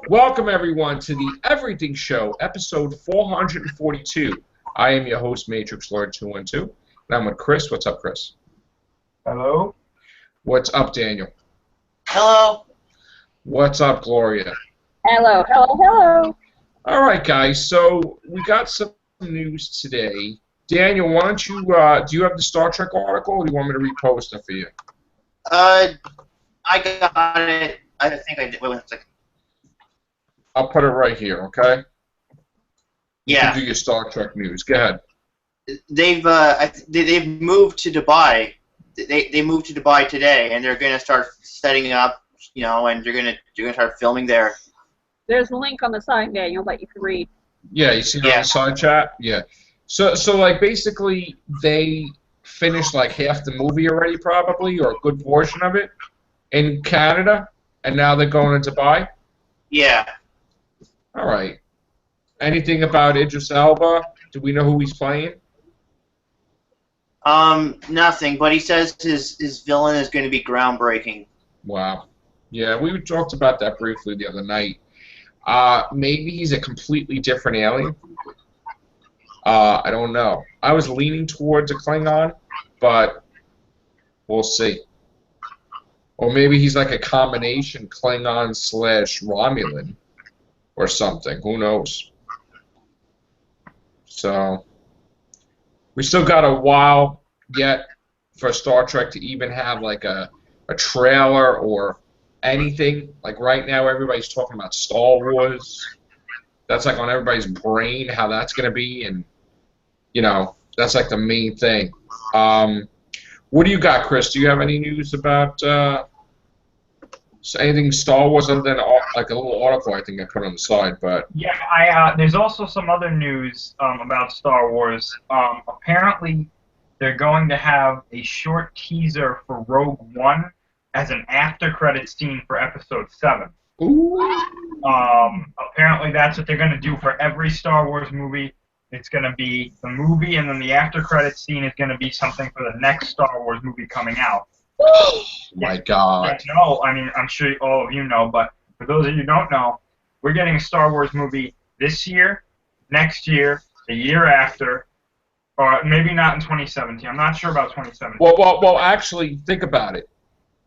Welcome, everyone, to the Everything Show, episode 442. I am your host, Matrix Lord 212, and I'm with Chris. What's up, Chris? Hello? What's up, Daniel? Hello. What's up, Gloria? Hello, hello, hello. All right, guys, so we got some news today. Daniel, why don't you, do you have the Star Trek article, or do you want me to repost it for you? I got it. I think I did. Wait 1 second. I'll put it right here, okay? You Yeah. can do your Star Trek news. Go ahead. They've moved to Dubai. They moved to Dubai today, and they're going to start setting up, and they're gonna start filming there. There's a link on the side, Daniel, that you can read. Yeah, you see it on the side chat? Yeah. So like, basically, they finished, like, half the movie already, probably, or a good portion of it, in Canada, and now they're going to Dubai? Yeah. All right. Anything about Idris Elba? Do we know who he's playing? Nothing. But he says his villain is going to be groundbreaking. Wow. Yeah, we talked about that briefly the other night. Maybe he's a completely different alien. I don't know. I was leaning towards a Klingon, but we'll see. Or maybe he's like a combination Klingon / Romulan or something. Who knows? So we still got a while yet for Star Trek to even have like a trailer or anything. Like right now, everybody's talking about Star Wars. That's like on everybody's brain how that's going to be, and that's like the main thing. What do you got, Chris? Do you have any news about anything Star Wars other than like a little article I think I put on the side? But Yeah, there's also some other news about Star Wars. Apparently, they're going to have a short teaser for Rogue One as an after-credit scene for Episode 7. ooh, Apparently, that's what they're going to do for every Star Wars movie. It's going to be the movie, and then the after-credit scene is going to be something for the next Star Wars movie coming out. my God! No, I mean, I'm sure all of you know, but for those of you who don't know, we're getting a Star Wars movie this year, next year, the year after, or maybe not in 2017. I'm not sure about 2017. Well, actually, think about it.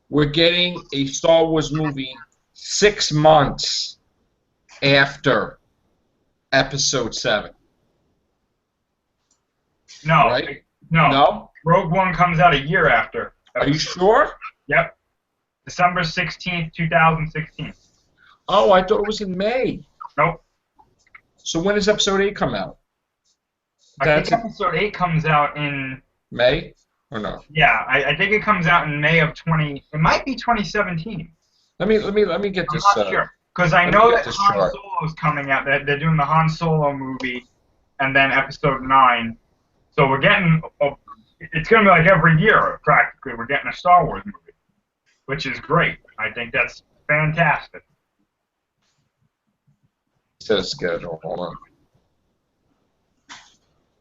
We're getting a Star Wars movie 6 months after Episode 7. No, Right? no, No? Rogue One comes out a year after. Are you sure? Yep. December 16th, 2016. Oh, I thought it was in May. Nope. So when does Episode 8 come out? I think Episode 8 comes out in... May? Or no? Yeah, I think it comes out in May of 20... It might be 2017. Let me get this. I'm not sure. Because I know that Han chart. Solo's coming out. They're doing the Han Solo movie, and then Episode 9. So we're getting... It's going to be like every year, practically. We're getting a Star Wars movie, which is great. I think that's fantastic. Says schedule. Hold on.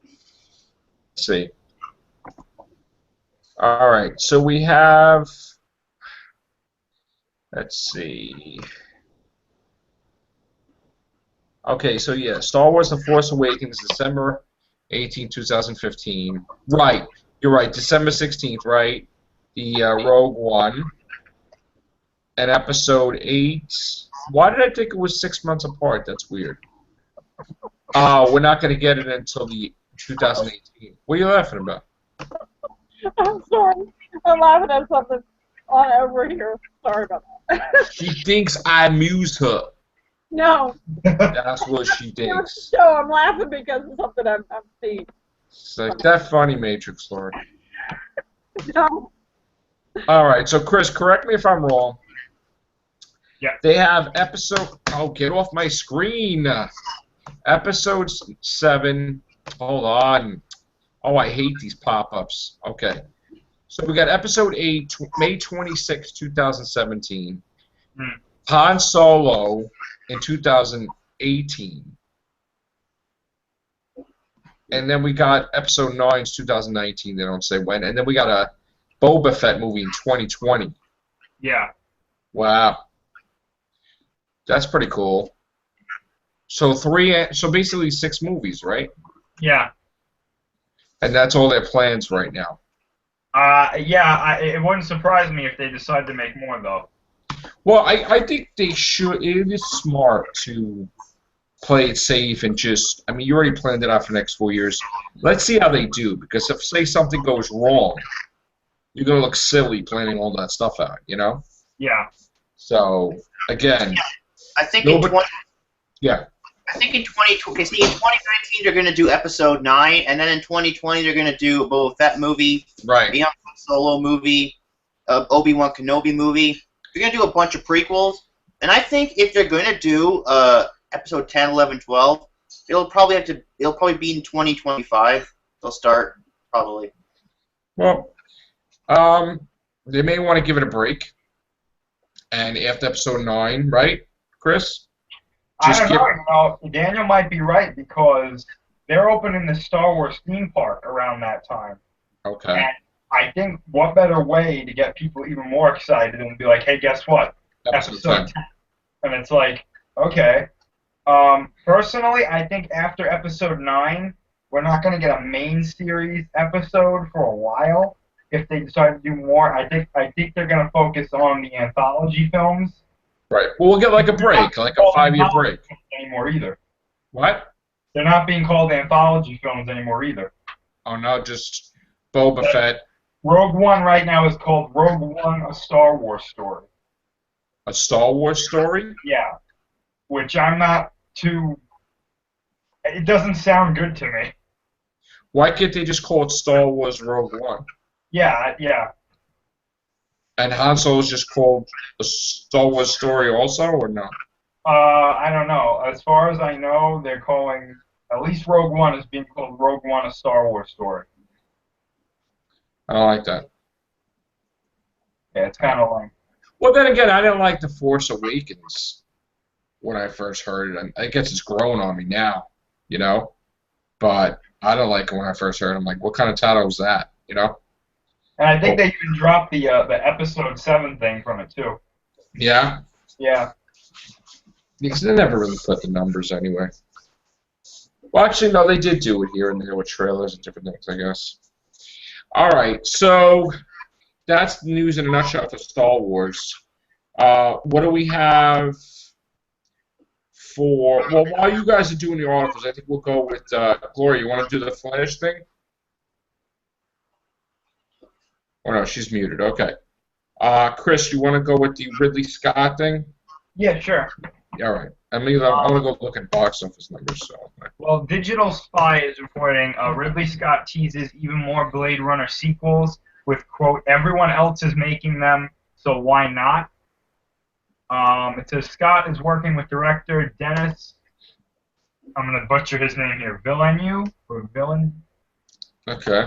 Let's see. All right. So we have. Let's see. Okay. So yeah, Star Wars: The Force Awakens, December 18, 2015. Right. You're right. December 16th. Right. The Rogue One. And Episode 8. Why did I think it was 6 months apart? That's weird. Oh, we're not going to get it until the 2018. What are you laughing about? I'm sorry. I'm laughing at something on over here. Sorry about that. She thinks I amused her. No. That's what she thinks. So I'm laughing because of something I've seen. It's like that funny, Matrix Lord. No. All right, so Chris, correct me if I'm wrong. Yeah. They have episode. Oh, get off my screen. Episode 7. Hold on. Oh, I hate these pop-ups. Okay. So we got Episode 8, May 26, 2017. Han Solo in 2018. And then we got Episode 9, 2019. They don't say when. And then we got a Boba Fett movie in 2020. Yeah. Wow. That's pretty cool. So so basically 6 movies, right? Yeah. And that's all their plans right now. Yeah. It wouldn't surprise me if they decide to make more though. Well, I think they should. It is smart to play it safe and just. I mean, you already planned it out for the next 4 years. Let's see how they do. Because if say something goes wrong, you're gonna look silly planning all that stuff out. You know. Yeah. So again, I think nobody. Yeah. I think in 2020, see, in 2019 they're going to do episode 9, and then in 2020 they're going to do a Boba Fett movie, Right. Beyond Solo movie, Obi-Wan Kenobi movie. They're going to do a bunch of prequels, and I think if they're going to do episode 10, 11, 12, it'll probably be in 2025. They'll start probably. Well, they may want to give it a break. And after episode 9, right, Chris? I don't know. You know, Daniel might be right because they're opening the Star Wars theme park around that time. Okay. And I think what better way to get people even more excited than to be like, hey, guess what? Episode 10. And it's like, okay. Personally, I think after episode 9, we're not going to get a main series episode for a while. If they decide to do more, I think they're going to focus on the anthology films. Right. Well, we'll get like a break, like a 5-year break. Anymore either. What? They're not being called anthology films anymore either. Oh no, just Boba Fett. Rogue One right now is called Rogue One: A Star Wars Story. A Star Wars story? Yeah. Which I'm not too. It doesn't sound good to me. Why can't they just call it Star Wars Rogue One? Yeah, yeah. And Han Solo's just called a Star Wars story also, or no? I don't know. As far as I know, they're calling at least Rogue One is being called Rogue One: A Star Wars Story. I don't like that. Yeah, it's kind of lame. Well, then again, I didn't like The Force Awakens when I first heard it. I guess it's grown on me now, you know? But I don't like it when I first heard it. I'm like, what kind of title was that, you know? And I think they even dropped the episode 7 thing from it too. Yeah? Yeah. Because they never really put the numbers anyway. Well, actually, no, they did do it here and there with trailers and different things, I guess. All right, so that's the news in a nutshell for Star Wars. What do we have for... Well, while you guys are doing the articles, I think we'll go with Gloria. You want to do the Flash thing? Oh, no, she's muted. Okay. Chris, you want to go with the Ridley Scott thing? Yeah, sure. All right. I mean, I want to go look at box office numbers. So. Well, Digital Spy is reporting Ridley Scott teases even more Blade Runner sequels with, quote, everyone else is making them, so why not? It says Scott is working with director Dennis, I'm going to butcher his name here, Villeneuve, or Villain? Okay.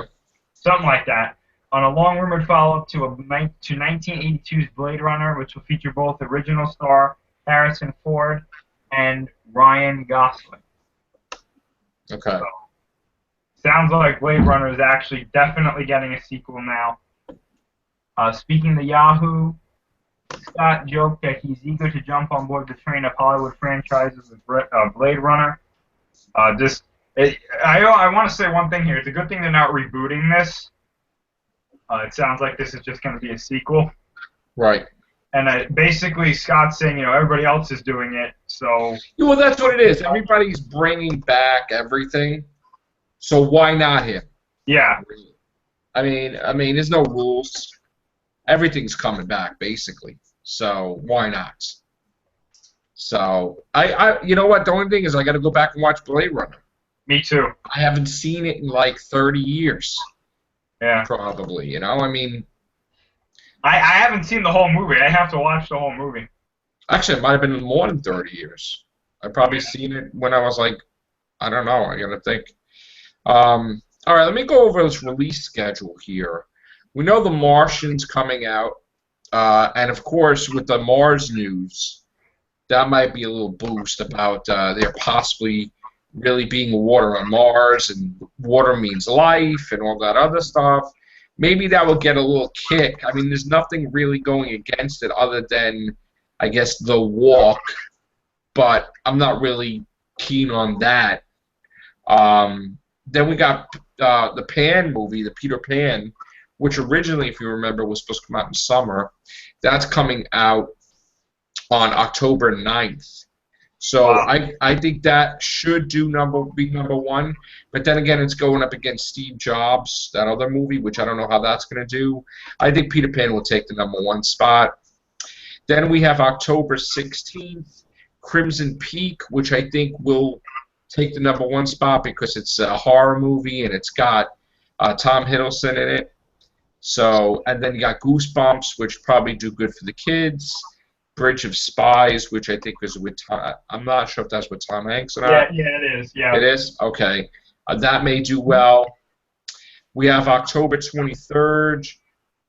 Something like that, on a long-rumored follow-up to 1982's Blade Runner, which will feature both original star Harrison Ford and Ryan Gosling. Okay. So, sounds like Blade Runner is actually definitely getting a sequel now. Speaking to Yahoo, Scott joked that he's eager to jump on board the train of Hollywood franchises with Blade Runner. I want to say one thing here. It's a good thing they're not rebooting this. It sounds like this is just going to be a sequel. Right. And basically, Scott's saying, everybody else is doing it, so... Well, that's what it is. Everybody's bringing back everything, so why not him? Yeah. I mean, there's no rules. Everything's coming back, basically. So why not? So you know what? The only thing is, I got to go back and watch Blade Runner. Me too. I haven't seen it in like 30 years. Yeah. Probably. I mean. I haven't seen the whole movie. I have to watch the whole movie. Actually, it might have been more than 30 years. I've probably seen it when I was like, I don't know. I got to think. All right, let me go over this release schedule here. We know The Martian's coming out. And, of course, with the Mars news, that might be a little boost about there possibly really being water on Mars, and water means life and all that other stuff. Maybe that will get a little kick. I mean, there's nothing really going against it other than, I guess, The Walk but I'm not really keen on that. Then we got the Pan movie, the Peter Pan, which originally, if you remember, was supposed to come out in summer. That's coming out on October 9th. So Wow. I think that should be number one. But then again, it's going up against Steve Jobs, that other movie, which I don't know how that's going to do. I think Peter Pan will take the number one spot. Then we have October 16th, Crimson Peak, which I think will take the number one spot because it's a horror movie and it's got Tom Hiddleston in it. So, and then you got Goosebumps, which probably do good for the kids. Bridge of Spies, which I think is with Tom. I'm not sure if that's with Tom Hanks or not. Yeah, it is. Yeah. It is? Okay. That may do well. We have October 23rd.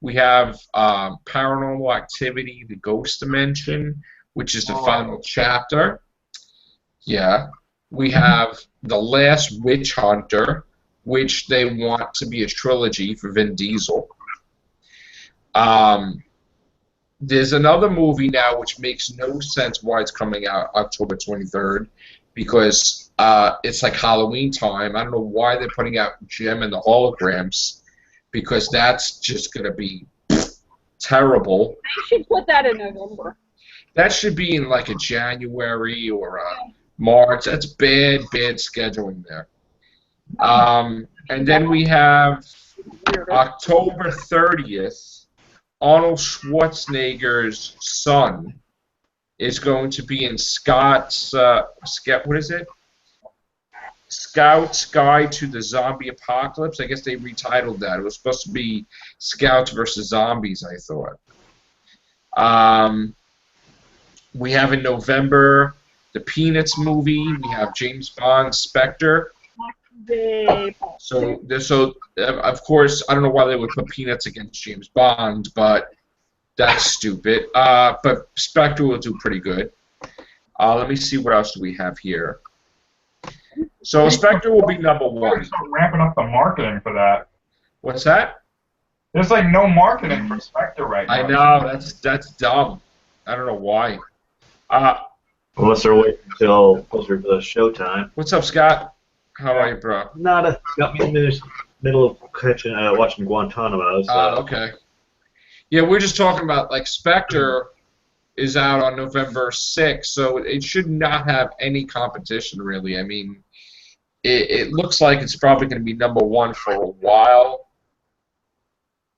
We have Paranormal Activity, The Ghost Dimension, which is the final chapter. Yeah. We have The Last Witch Hunter, which they want to be a trilogy for Vin Diesel. There's another movie now which makes no sense why it's coming out October 23rd, because it's like Halloween time. I don't know why they're putting out Gem and the Holograms, because that's just going to be terrible. They should put that in November. That should be in like a January or a March. That's bad scheduling there. And then we have October 30th. Arnold Schwarzenegger's son is going to be in Scott's what is it? Scout's Guide to the Zombie Apocalypse. I guess they retitled that. It was supposed to be Scouts versus Zombies, I thought. We have in November the Peanuts movie. We have James Bond Spectre. So of course, I don't know why they would put Peanuts against James Bond, but that's stupid. But Spectre will do pretty good. Let me see what else do we have here. So Spectre will be number one. Start ramping up the marketing for that. What's that? There's like no marketing for Spectre right now. I know, that's dumb. I don't know why. Unless they're waiting until closer to the showtime. What's up, Scott? How are you, bro? Nada. Got me in the middle of watching Guantanamo. So. Okay. Yeah, we're just talking about, like, Spectre is out on November 6th, so it should not have any competition, really. I mean, it looks like it's probably going to be number one for a while.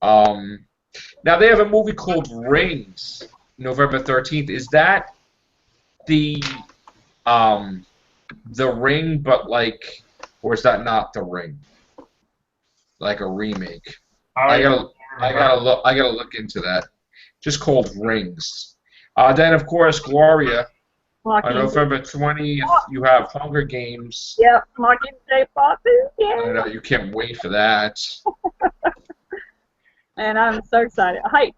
Now, they have a movie called Rings, November 13th. Is that the Ring, but, like... Or is that not The Ring? Like a remake? I gotta look into that. Just called Rings. Then of course Gloria. On November 20th, you have Hunger Games. Yep, Mockingjay Part 2. Yeah. I know you can't wait for that. And I'm so excited. Hype.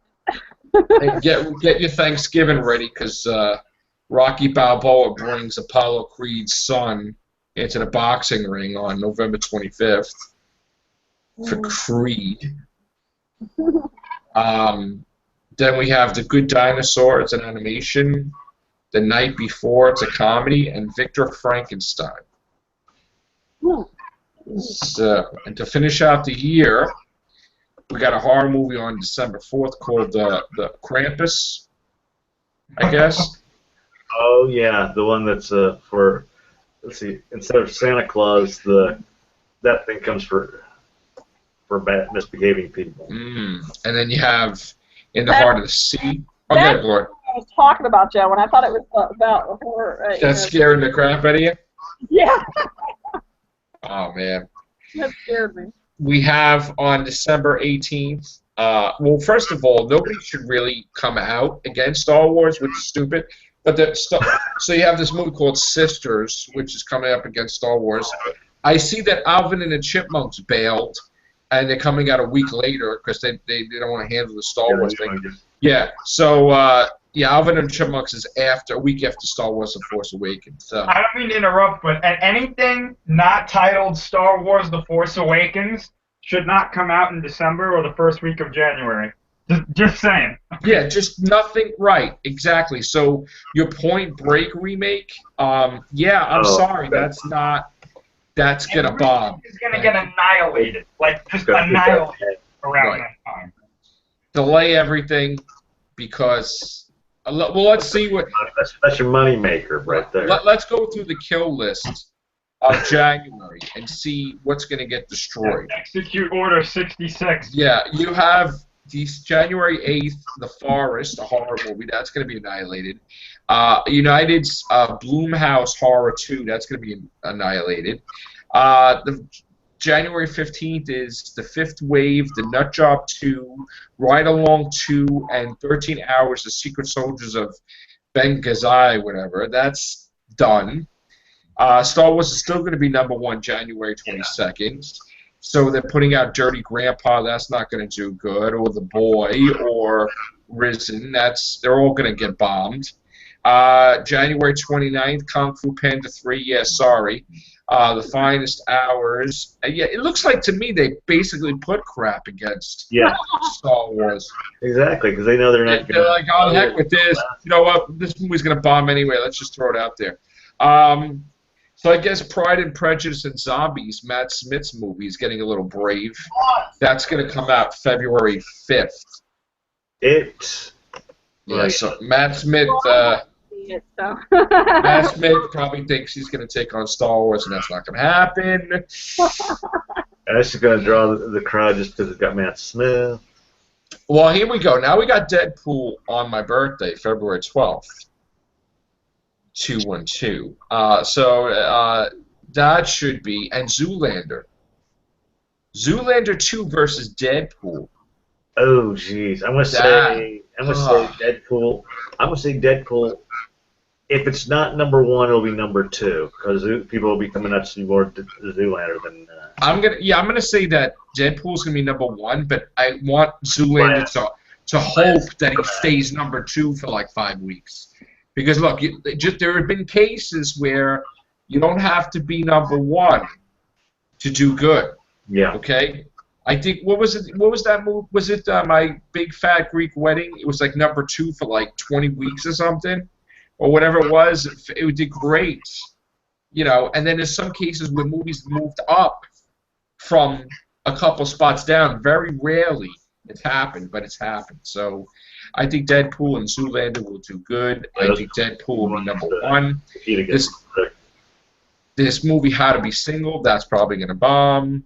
And get your Thanksgiving ready, because Rocky Balboa brings Apollo Creed's son into the boxing ring on November 25th for Creed. Then we have The Good Dinosaur. It's an animation. The Night Before. It's a comedy. And Victor Frankenstein. So, and to finish out the year, we got a horror movie on December 4th called the Krampus, I guess. Oh, yeah. The one that's for... Let's see. Instead of Santa Claus, that thing comes for bad misbehaving people. And then you have In the Heart of the Sea. Okay, Gloria. I was talking about, Joe, when I thought it was about horror. That's scaring the crap out of you? Yeah. Oh, man. That scared me. We have on December 18th. Well, first of all, nobody should really come out against Star Wars, which is stupid. But so you have this movie called Sisters, which is coming up against Star Wars. I see that Alvin and the Chipmunks bailed, and they're coming out a week later because they don't want to handle the Star Wars thing. Yeah, so Alvin and the Chipmunks is a week after Star Wars: The Force Awakens. So. I don't mean to interrupt, but anything not titled Star Wars: The Force Awakens should not come out in December or the first week of January. Just saying. Yeah, just nothing right. Exactly. So your Point Break remake, yeah, I'm sorry, that's gonna bomb. It's gonna get annihilated, like just annihilated around that time. Delay everything because well, let's see what. That's your money maker right there. Let's go through the kill list of January and see what's gonna get destroyed. Execute Order 66. Yeah, you have January 8th, The Forest, a horror movie, that's going to be annihilated. United's Bloomhouse Horror 2, that's going to be annihilated. The January 15th is The Fifth Wave, The Nut Job 2, Ride Along 2, and 13 Hours, The Secret Soldiers of Benghazi, whatever. That's done. Star Wars is still going to be #1 January 22nd. So they're putting out Dirty Grandpa, that's not going to do good, or The Boy, or Risen, they're all going to get bombed. January 29th, Kung Fu Panda 3, yeah, sorry. The Finest Hours, yeah, it looks like to me they basically put crap against Star Wars. Exactly, because they know they're not going to... They're like, oh, heck with this. You know what, this movie's going to bomb anyway, let's just throw it out there. So I guess Pride and Prejudice and Zombies, Matt Smith's movie, is getting a little brave. That's going to come out February 5th. Yeah, so Matt Smith Matt Smith probably thinks he's going to take on Star Wars, and that's not going to happen. That's going to draw the crowd just because it's got Matt Smith. Well, here we go. Now we got Deadpool on my birthday, February 12th. 212. So that should be, and Zoolander. Zoolander 2 versus Deadpool. Oh, jeez. I'm gonna say Deadpool. I'm gonna say Deadpool. If it's not #1, it'll be #2 because people will be coming up to see more Zoolander than. I'm gonna say that Deadpool's gonna be #1, but I want Zoolander to hope that he stays #2 for like 5 weeks. Because look, there have been cases where you don't have to be #1 to do good. Yeah. Okay. I think what was it? What was that movie? Was it My Big Fat Greek Wedding? It was like #2 for like 20 weeks or something, or whatever it was. It did great, And then there's some cases where movies moved up from a couple spots down. Very rarely it's happened, but it's happened. So. I think Deadpool and Zoolander will do good. I think Deadpool will be #1. This movie, How to Be Single, that's probably going to bomb.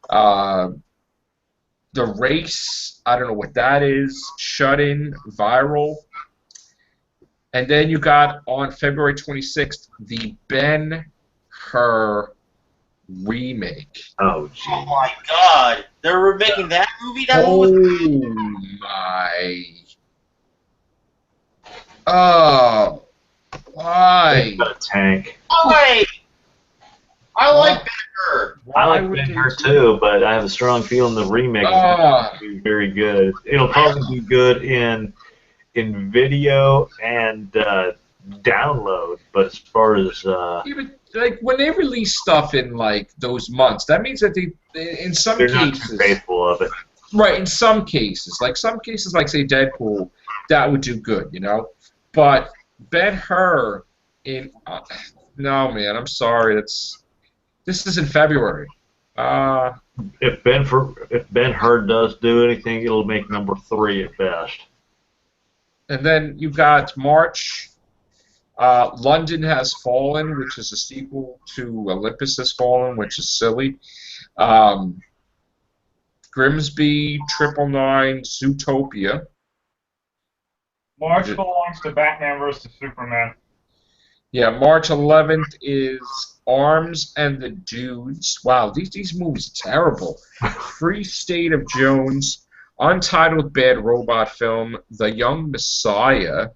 The Race, I don't know what that is. Shut In, Viral. And then you got on February 26th, the Ben-Hur remake. Oh, geez. Oh my God! They're remaking that movie? My... Oh, why? A tank. Why? I like Ben-Hur. I like Ben-Hur too, but I have a strong feeling the remake is going to be very good. It'll probably be good in video and download, but as far as even like when they release stuff in like those months, that means that they in some they're cases not too faithful of it. Right, in some cases, like say Deadpool, that would do good, But Ben-Hur no, man, I'm sorry. This is in February. If Ben-Hur does do anything, it'll make #3 at best. And then you got March. London Has Fallen, which is a sequel to Olympus Has Fallen, which is silly. Grimsby, 999, Zootopia. March belongs to Batman vs. Superman. Yeah, March 11th is Arms and the Dudes. Wow, these movies are terrible. Free State of Jones, Untitled Bad Robot Film, The Young Messiah.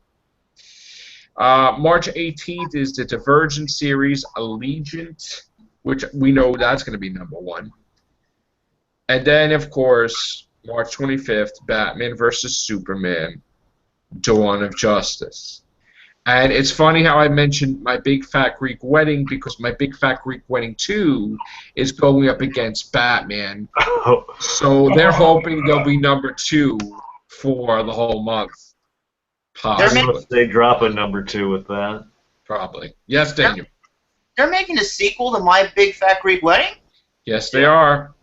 March 18th is the Divergent series, Allegiant, which we know that's going to be #1. And then, of course, March 25th, Batman vs. Superman, Dawn of Justice. And it's funny how I mentioned My Big Fat Greek Wedding because My Big Fat Greek Wedding 2 is going up against Batman. So they're hoping they'll be #2 for the whole month. making- Possibly. They drop a number 2 with that. Probably. Yes, Daniel. They're making a sequel to My Big Fat Greek Wedding? Yes, they are.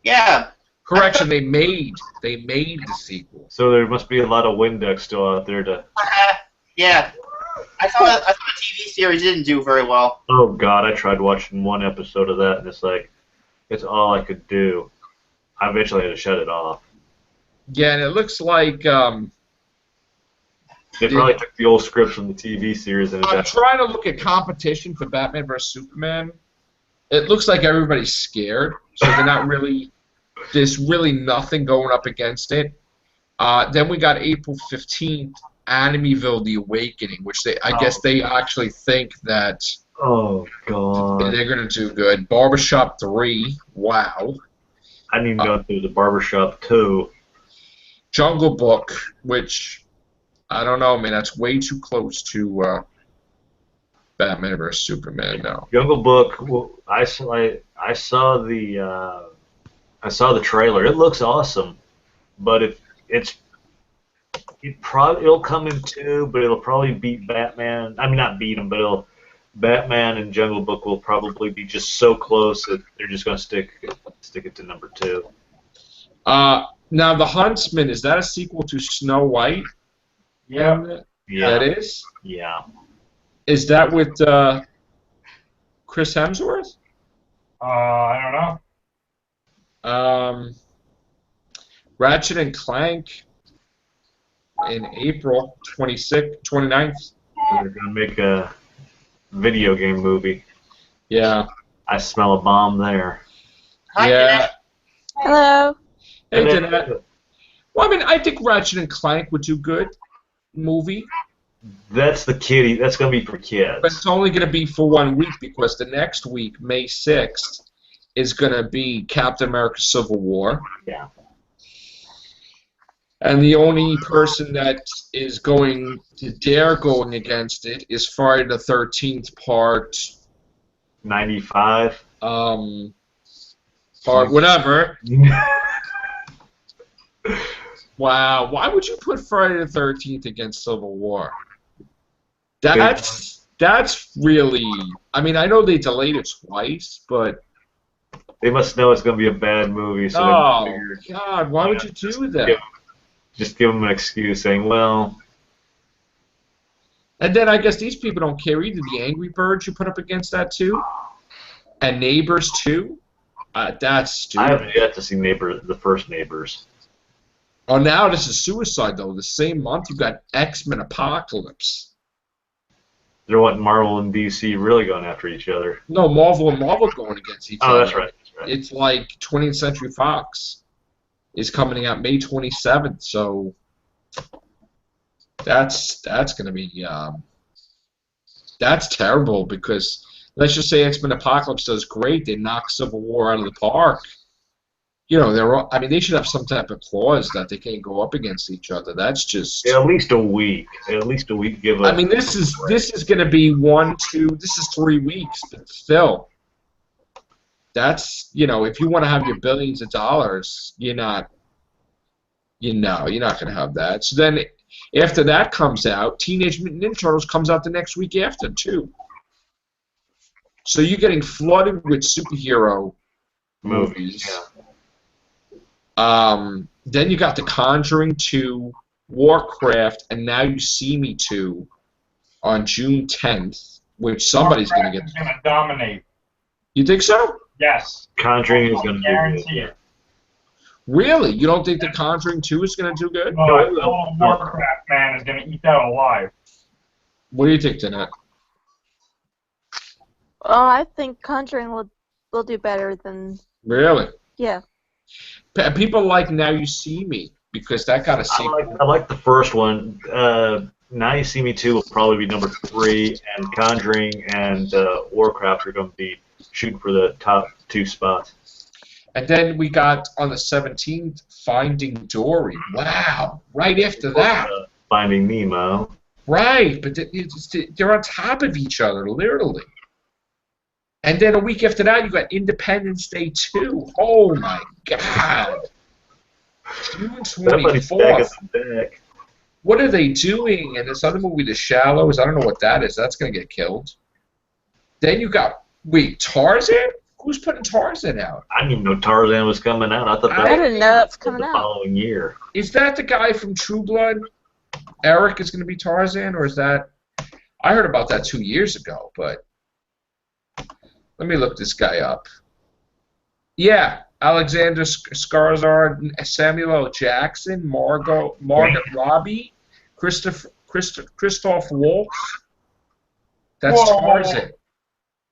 Yeah. Correction, they made the sequel. So there must be a lot of Windex still out there to. Yeah. I thought the TV series didn't do very well. Oh God, I tried watching one episode of that, and it's like, it's all I could do. I eventually had to shut it off. Yeah, and it looks like They probably took the old scripts from the TV series and I'm adapted. trying to look at competition for Batman vs Superman. It looks like everybody's scared, so they're not really. There's really nothing going up against it. Then we got April 15th, Animeville: The Awakening, which I guess they actually think that Oh God. they're gonna do good. Barbershop 3, wow. I didn't even know there was a Barbershop 2. Jungle Book, which I don't know, man. That's way too close to Batman vs Superman now. Jungle Book. Well, I saw the trailer. It looks awesome, but it'll come in 2, but it'll probably beat Batman. I mean, not beat him, but Batman and Jungle Book will probably be just so close that they're just going to stick it to number 2. Now, The Huntsman, is that a sequel to Snow White? Yeah. Yeah. That is? Yeah. Is that with Chris Hemsworth? I don't know. Ratchet and Clank in April 29th. They're going to make a video game movie. Yeah. I smell a bomb there. Hi, Yeah. Danette. Hello. Hey, And then- Danette. Well, I mean, I think Ratchet and Clank would do good movie, That's the kiddie. That's going to be for kids. but it's only going to be for 1 week because the next week, May 6th, is going to be Captain America: Civil War. Yeah. And the only person that is going to dare going against it is Friday the 13th part 95. part whatever. Wow, why would you put Friday the 13th against Civil War? That's really. I mean, I know they delayed it twice, but They must know it's going to be a bad movie, so oh they figured God, why would you do that? just give them an excuse saying, well, And then I guess these people don't care either. The Angry Birds you put up against that too, and Neighbors too. That's stupid. I haven't yet to see the first Neighbors. Oh, now this is Suicide though. The same month you got X-Men Apocalypse. They're what Marvel and DC really going after each other. No, Marvel and Marvel going against each other. Oh, that's right. That's right. It's like 20th Century Fox is coming out May 27th, so that's going to be that's terrible because let's just say X-Men Apocalypse does great, they knock Civil War out of the park. You know, they should have some type of clause that they can't go up against each other. That's just. Yeah, at least a week. At least a week. I mean, this is going to be 1, 2. This is 3 weeks, but still. That's if you want to have your billions of dollars, you're not going to have that. So then, after that comes out, Teenage Mutant Ninja Turtles comes out the next week after too. So you're getting flooded with superhero movies. Yeah. Then you got The Conjuring 2, Warcraft, and Now You See Me 2 on June 10th, which somebody's going to get. Warcraft is going to dominate. You think so? Yes. Conjuring is going to do Guarantee good. it. Really? You don't think The Conjuring 2 is going to do good? No, the whole Warcraft man is going to eat that alive. What do you think, Danette? Oh, I think Conjuring will do better than. Really? Yeah. People like Now You See Me because that got a sequel. I like the first one. Now You See Me 2 will probably be number 3, and Conjuring and Warcraft are going to be shooting for the top 2 spots. And then we got on the 17th Finding Dory. Wow! Right after that. Finding Nemo. Right, but they're on top of each other, literally. And then a week after that, you got Independence Day 2. Oh my God! June Somebody's stacking 24th. the deck. What are they doing? And this other movie, The Shallows, I don't know what that is. That's going to get killed. Then you got, wait, Tarzan? Who's putting Tarzan out? I didn't even know Tarzan was coming out. I thought that I didn't know that's was coming the out. following year. Is that the guy from True Blood? Eric is going to be Tarzan, or is that? I heard about that 2 years ago, but let me look this guy up. Yeah, Alexander Skarsgård, Samuel L. Jackson, Margot Robbie, Christoph Waltz. That's Whoa. Tarzan.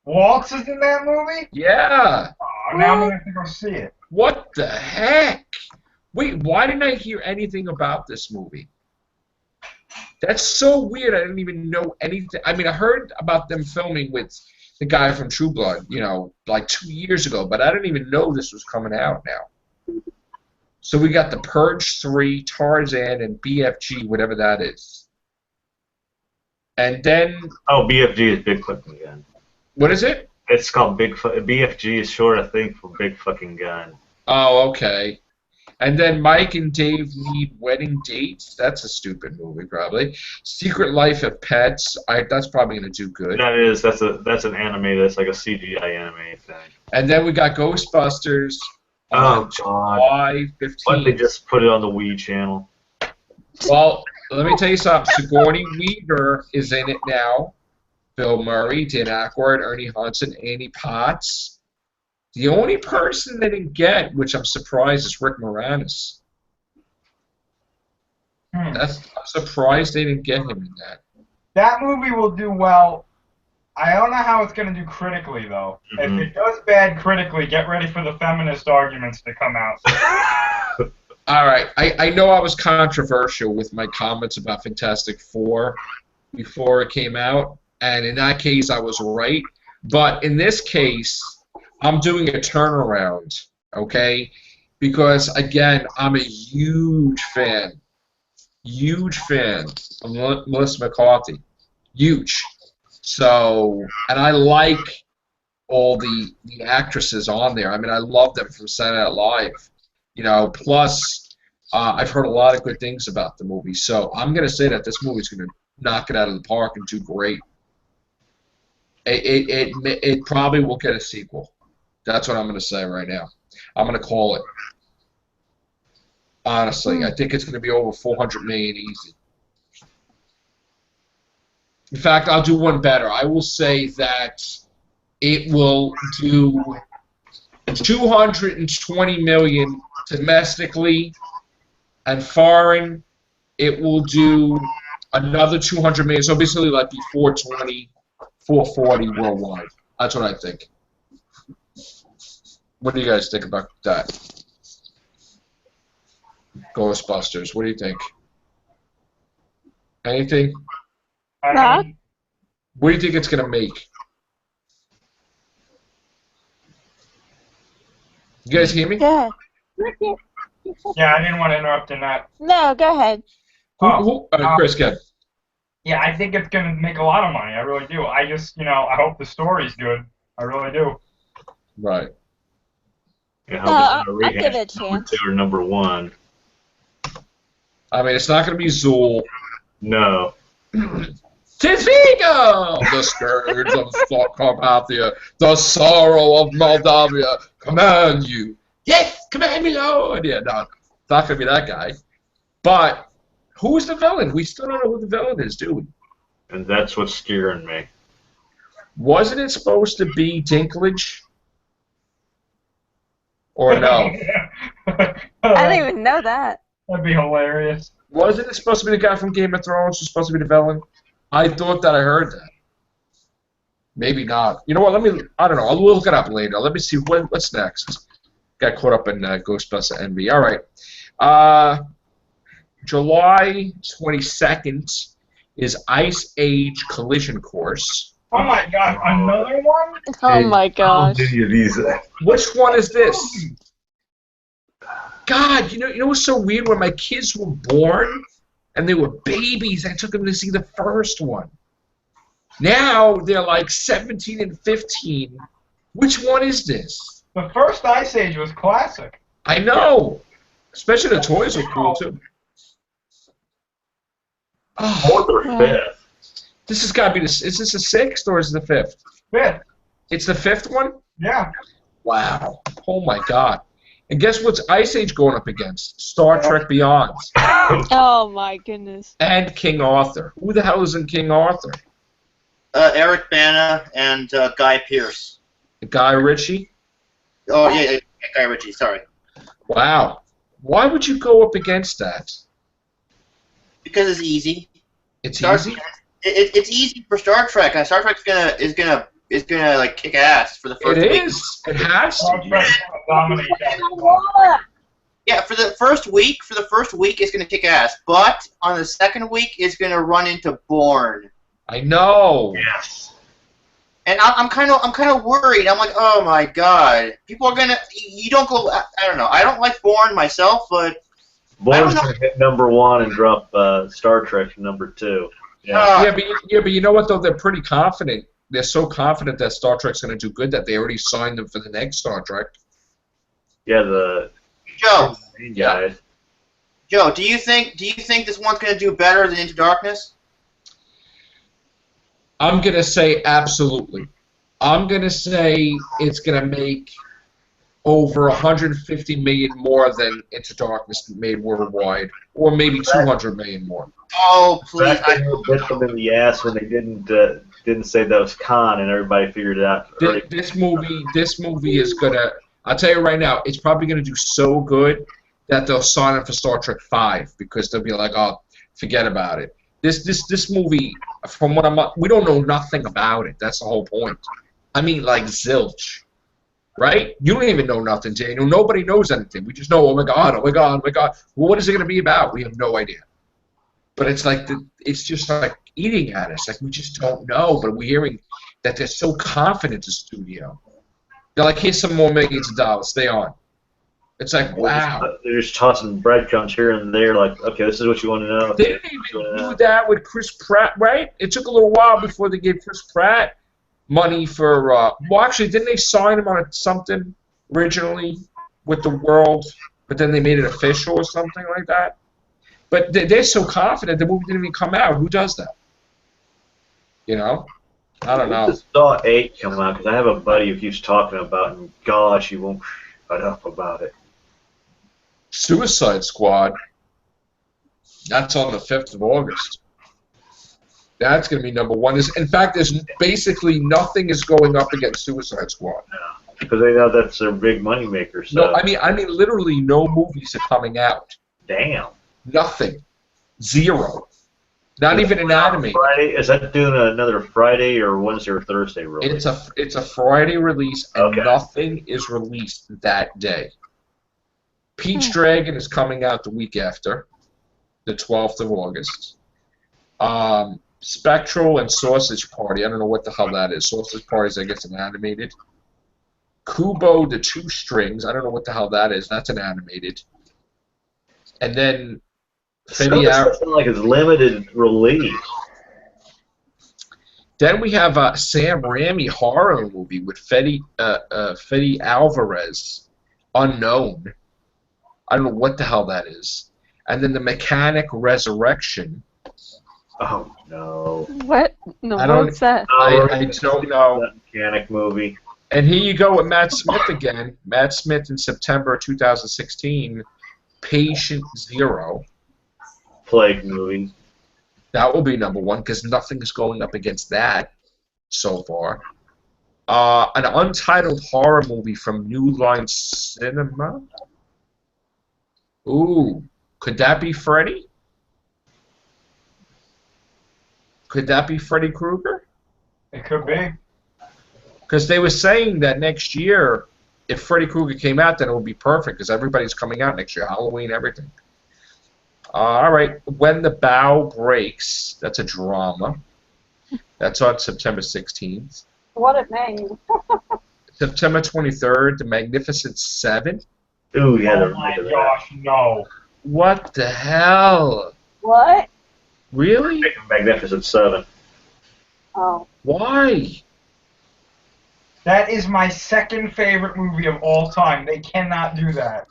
Waltz is in that movie? Yeah. Oh, now I'm going to have to go see it. What the heck? Wait, why didn't I hear anything about this movie? That's so weird. I didn't even know anything. I mean, I heard about them filming with the guy from True Blood, you know, like 2 years ago, but I didn't even know this was coming out now. So we got The Purge 3, Tarzan, and BFG, whatever that is. And then... Oh, BFG is Big Fucking Gun. What is it? It's called BFG is short, I think, for Big Fucking Gun. Oh, okay. And then Mike and Dave Need Wedding Dates. That's a stupid movie, probably. Secret Life of Pets. That's probably going to do good. That is. That's an anime. That's like a CGI anime thing. And then we got Ghostbusters. Oh, God. July 15th. Why did they just put it on the Wii channel? Well, let me tell you something. Sigourney Weaver is in it now. Bill Murray, Dan Aykroyd, Ernie Hudson, Annie Potts. The only person they didn't get, which I'm surprised, is Rick Moranis. I'm surprised they didn't get him in that. That movie will do well. I don't know how it's going to do critically, though. Mm-hmm. If it does bad critically, get ready for the feminist arguments to come out. All right. I know I was controversial with my comments about Fantastic Four before it came out, and in that case I was right. But in this case, I'm doing a turnaround, okay? Because, again, I'm a huge fan of Melissa McCarthy. Huge. So, and I like all the actresses on there. I mean, I love them from Saturday Night Live. You know, plus, I've heard a lot of good things about the movie. So I'm going to say that this movie's going to knock it out of the park and do great. It probably will get a sequel. That's what I'm going to say right now. I'm going to call it. Honestly, I think it's going to be over $400 million easy. In fact, I'll do one better. I will say that it will do $220 million domestically, and foreign, it will do another $200 million. So basically, like be 420, 440 worldwide. That's what I think. What do you guys think about that? Ghostbusters. What do you think? Anything? Rock? What do you think it's gonna make? You guys hear me? Go ahead. Yeah, I didn't want to interrupt in that. No, go ahead. Chris, go ahead. Yeah, I think it's going to make a lot of money. I really do. I just, I hope the story's good. I really do. Right. Yeah, I'll give it a chance. Number 2 or number 1. I mean, it's not gonna be Zool. No. Tizvigo! The scourge of Carpathia, the sorrow of Moldavia, command you. Yes, command me, Lord! Yeah, no, it's not going to be that guy. But who's the villain? We still don't know who the villain is, do we? And that's what's scaring me. Wasn't it supposed to be Dinklage? Or no? I didn't even know that. That'd be hilarious. Wasn't it supposed to be the guy from Game of Thrones who's supposed to be the villain? I thought that I heard that. Maybe not. You know what? I don't know. We'll look it up later. Let me see what's next. Got caught up in Ghostbuster Envy. All right. July 22nd is Ice Age Collision Course. Oh my god, another one? Oh my gosh. How many of these? Which one is this? God, you know what's so weird? When my kids were born and they were babies, I took them to see the first one. Now they're like 17 and 15. Which one is this? The first Ice Age was classic. I know. Especially the toys are cool too. Oh, Fourth or fifth? this has got to be is this the sixth or is it the fifth? Fifth. It's the fifth one? Yeah. Wow. Oh my God. And guess what's Ice Age going up against? Star Trek Beyond. Oh my goodness. And King Arthur. Who the hell is in King Arthur? Eric Bana and Guy Pearce. Guy Ritchie? Oh, yeah, Guy Ritchie, sorry. Wow. Why would you go up against that? Because it's easy. It's Star- easy? It's easy for Star Trek. And Star Trek's is gonna like kick ass for the first It week. is. It has Star to. Trek's gonna dominate that. Yeah, for the first week, it's gonna kick ass. But on the second week, it's gonna run into Bourne. I know. Yes. And I'm kind of worried. I'm like, oh my God, people are gonna. You don't go. I don't know. I don't like Bourne myself, but Bourne's going to hit #1 and drop Star Trek to #2. Yeah. But you know what though? They're pretty confident. They're so confident that Star Trek's going to do good that they already signed them for the next Star Trek. Yeah, the Joe. main guys. Joe, do you think this one's gonna do better than Into Darkness? I'm going to say absolutely. I'm going to say it's going to make over 150 million more than Into Darkness made worldwide, or maybe 200 million more. Oh please! Back then, they bit them in the ass when they didn't say that was Khan, and everybody figured it out. This movie is gonna. I'll tell you right now, it's probably gonna do so good that they'll sign up for Star Trek 5 because they'll be like, oh, forget about it. This movie, from what we don't know nothing about it. That's the whole point. I mean, like zilch, right? You don't even know nothing, Daniel. Nobody knows anything. We just know, oh my God, oh my God, oh my God. Well, what is it gonna be about? We have no idea. But it's like it's just like eating at us. Like we just don't know. But we're hearing that they're so confident, the studio. They're like, here's some more millions of dollars. Stay on. It's like, wow. They're just tossing breadcrumbs here and there, like, okay, this is what you want to know. They didn't even do that with Chris Pratt, right? It took a little while before they gave Chris Pratt money for. Well, actually, didn't they sign him on something originally with the world, but then they made it official or something like that? But they're so confident the movie didn't even come out. Who does that? You know? I don't know. I just saw 8 come out because I have a buddy who keeps talking about it, and gosh, he won't shut up about it. Suicide Squad. That's on the 5th of August. That's going to be #1. In fact, there's basically nothing is going up against Suicide Squad. Because they know that's their big moneymaker. So. No, I mean, literally no movies are coming out. Damn. Nothing. Zero. Not even an anime. Friday? Is that doing another Friday or Wednesday or Thursday release? It's a Friday release, and Okay. nothing is released that day. Peach Dragon is coming out the week after, the 12th of August. Spectral and Sausage Party, I don't know what the hell that is. Sausage Party is, I guess, an animated. Kubo the Two Strings, I don't know what the hell that is. That's an animated. And then Something like it's limited release. Then we have a Sam Raimi horror movie with Fede Alvarez, Unknown. I don't know what the hell that is. And then The Mechanic Resurrection. Oh, no. What? No, what's that? I don't know. That Mechanic movie. And here you go with Matt Smith again. Matt Smith in September 2016, Patient Zero. Plague movie. That will be #1 because nothing is going up against that so far. An untitled horror movie from New Line Cinema. Ooh, could that be Freddy? Could that be Freddy Krueger? It could be. Because they were saying that next year, if Freddy Krueger came out, then it would be perfect because everybody's coming out next year, Halloween, everything. All right, When the Bow Breaks, that's a drama. That's on September 16th. What a name. September 23rd, The Magnificent Seven. Ooh, yeah. Oh my gosh, no. What the hell? What? Really? Magnificent Seven. Oh. Why? That is my second favorite movie of all time. They cannot do that.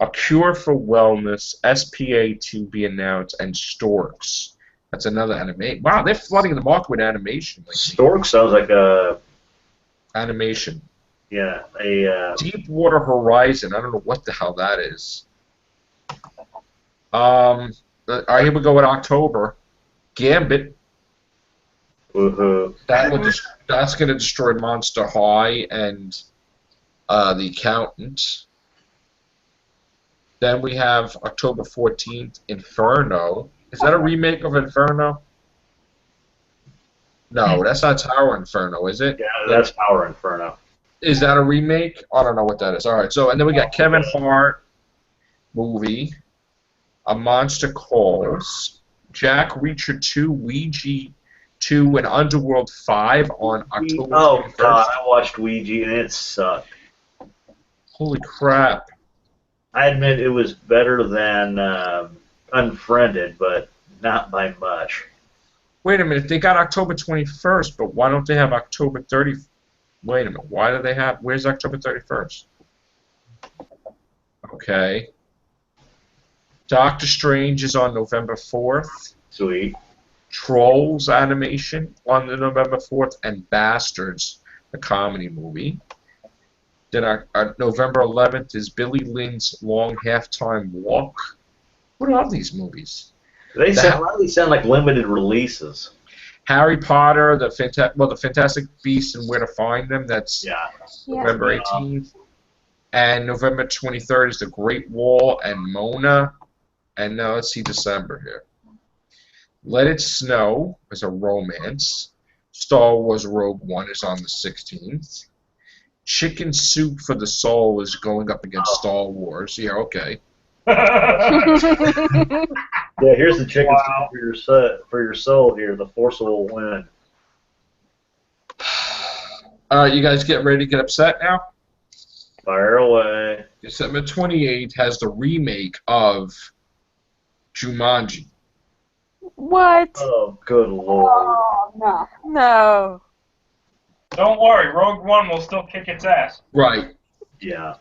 A Cure for Wellness, SPA to be announced, and Storks. That's another anime. Wow, they're flooding the market with animation lately. Stork sounds like a Animation. a Deepwater Horizon. I don't know what the hell that is. All right, here we go with October. Gambit. woohoo. That's going to destroy Monster High and The Accountant. Then we have October 14th, Inferno. Is that a remake of Inferno? No, that's not Tower Inferno, is it? Yeah, that's Power Inferno. Is that a remake? I don't know what that is. All right, so and then we got Kevin Hart movie, A Monster Calls, Jack Reacher 2, Ouija 2, and Underworld 5 on October 21st. Oh God, I watched Ouija and it sucked. Holy crap. I admit it was better than Unfriended, but not by much. Wait a minute, they got October 21st, but why don't they have October 30th? Wait a minute, why do they have, where's October 31st? Okay. Doctor Strange is on November 4th. Sweet. Trolls animation on the November 4th, and Bastards, a comedy movie. Then our November 11th is Billy Lynn's Long Halftime Walk. What are these movies? They sound like limited releases. Harry Potter, the Fantastic Beasts and Where to Find Them. That's November 18th. And November 23rd is The Great Wall and Mona. And now let's see December here. Let It Snow is a romance. Star Wars Rogue One is on the 16th. Chicken Soup for the Soul is going up against Star Wars. Yeah, okay. Yeah, here's the chicken soup for your soul here. The Force will win. You guys get ready to get upset now? Fire away. December 28th has the remake of Jumanji. What? Oh, good lord. Oh, no. No. Don't worry, Rogue One will still kick its ass. Right. Yeah.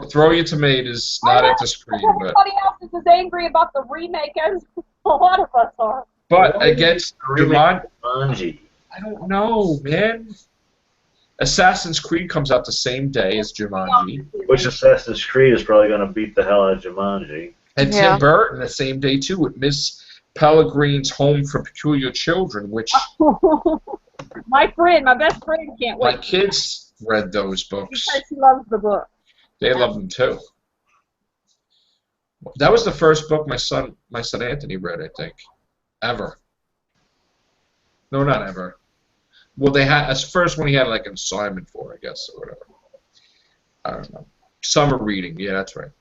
Throw your tomatoes, not at the screen, but Everybody else is as angry about the remake as a lot of us are. against Jumanji. I don't know, man. Assassin's Creed comes out the same day as Jumanji, Which Assassin's Creed is probably going to beat the hell out of Jumanji. and Tim Burton the same day too with Miss Pellegrin's Home for Peculiar Children, which My best friend can't my wait kids read those books. because she loves the book. They love them too. That was the first book my son Anthony read, I think, ever. No, not ever. Well, they had as first one he had like an assignment for, I guess, or whatever. I don't know. Summer reading, yeah, that's right.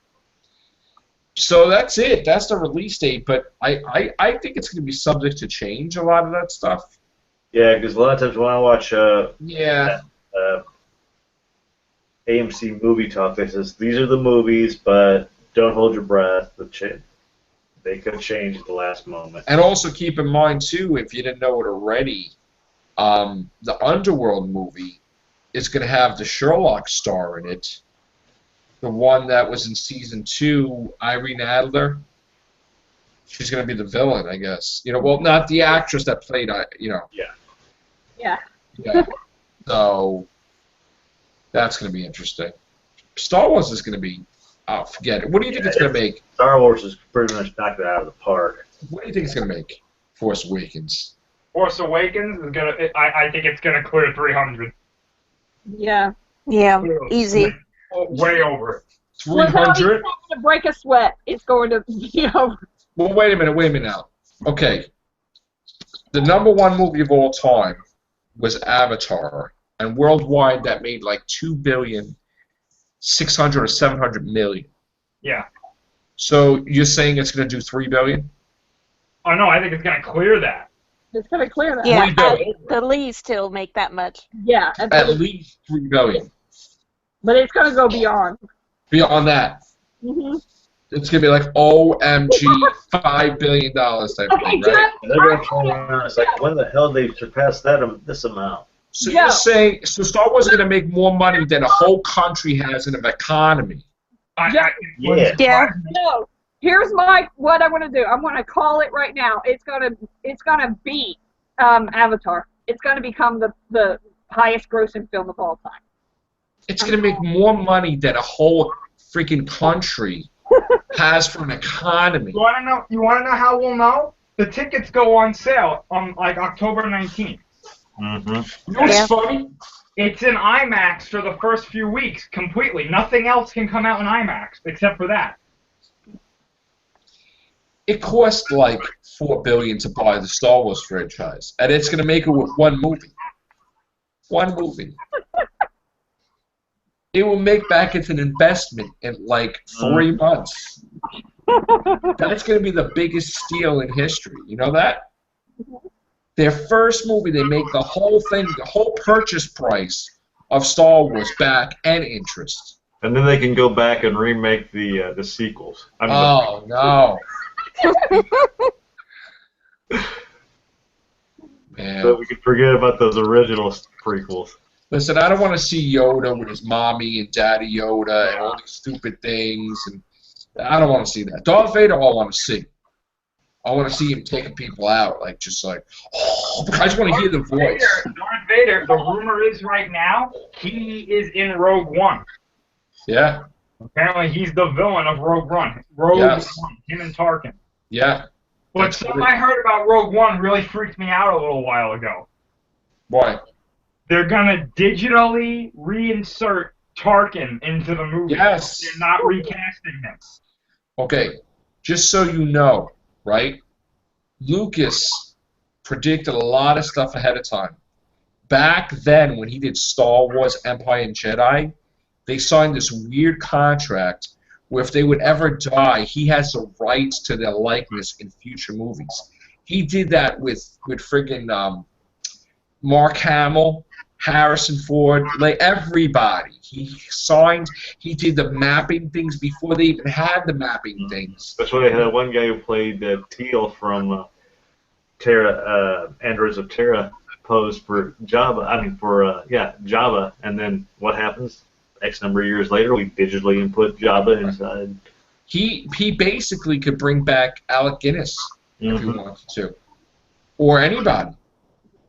So that's it. That's the release date, but I think it's going to be subject to change. A lot of that stuff. Yeah, because a lot of times when I watch AMC Movie Talk, they says these are the movies, but don't hold your breath. They could change at the last moment. And also keep in mind too, if you didn't know it already, the Underworld movie is going to have the Sherlock star in it. The one that was in season 2, Irene Adler. She's going to be the villain, I guess. Well, not the actress that played, Yeah. Yeah. Yeah. So that's going to be interesting. Star Wars is going to be. Oh, forget it. What do you think it's going to make? Star Wars is pretty much knocked it out of the park. What do you think it's going to make? Force Awakens. Force Awakens is gonna. I think it's gonna clear 300. Yeah. Yeah, easy. Way over. 300. To break a sweat, it's going to be over. Well, wait a minute now. Okay. The number one movie of all time was Avatar, and worldwide that made like 2,600,000,000 or 700,000,000. Yeah. So you're saying it's going to do 3 billion? Oh no, I think it's gonna clear that. It's going to clear that. Yeah, 3 billion. at the least it'll make that much. Yeah. At least 3 billion. But it's going to go beyond. Beyond that, Mm-hmm. it's going to be like OMG $5 billion type thing, right? And they're going to turn around. It's like, when the hell they surpassed this amount? So you're saying Star Wars is going to make more money than a whole country has in an economy. Wouldn't Yeah. surprise me. No. Here's what I'm gonna do. I'm gonna call it right now. It's gonna beat Avatar. It's gonna become the highest grossing film of all time. It's going to make more money than a whole freaking country has for an economy. You wanna know how we'll know? The tickets go on sale on like October 19th. Mm-hmm. You know what's Yeah. funny? It's in IMAX for the first few weeks completely. Nothing else can come out in IMAX except for that. It cost like $4 billion to buy the Star Wars franchise, and it's going to make it with one movie. One movie. It will make back its an investment in like 3 months. That's going to be the biggest steal in history. You know that? Their first movie, they make the whole thing, the whole purchase price of Star Wars back and interest. And then they can go back and remake the sequels. I mean, Oh, no. Man. so we could forget about those original prequels. Listen, I don't want to see Yoda with his mommy and Daddy Yoda and all these stupid things. And I don't want to see that. Darth Vader, I want to see. I want to see him taking people out, like just like, oh, I just want to hear the voice. Darth Vader, the rumor is right now, he is in Rogue One. Yeah, Apparently he's the villain of Rogue One. Rogue Yes. One, him and Tarkin. yeah. But That's something great. I heard about Rogue One really freaked me out a little while ago. Why? They're gonna digitally reinsert Tarkin into the movie. Yes. They're not recasting him. Okay, just so you know, right? Lucas predicted a lot of stuff ahead of time. Back then, when he did Star Wars, Empire, and Jedi, they signed this weird contract where if they would ever die, he has the rights to their likeness in future movies. He did that with friggin' Mark Hamill, Harrison Ford, like everybody. He did the mapping things before they even had the mapping things. That's why they had that one guy who played Teal from Androids of Terra posed for Jabba. I mean, for Jabba. And then what happens? X number of years later, we digitally input Jabba inside. He basically could bring back Alec Guinness if he Mhm. wanted to, or anybody.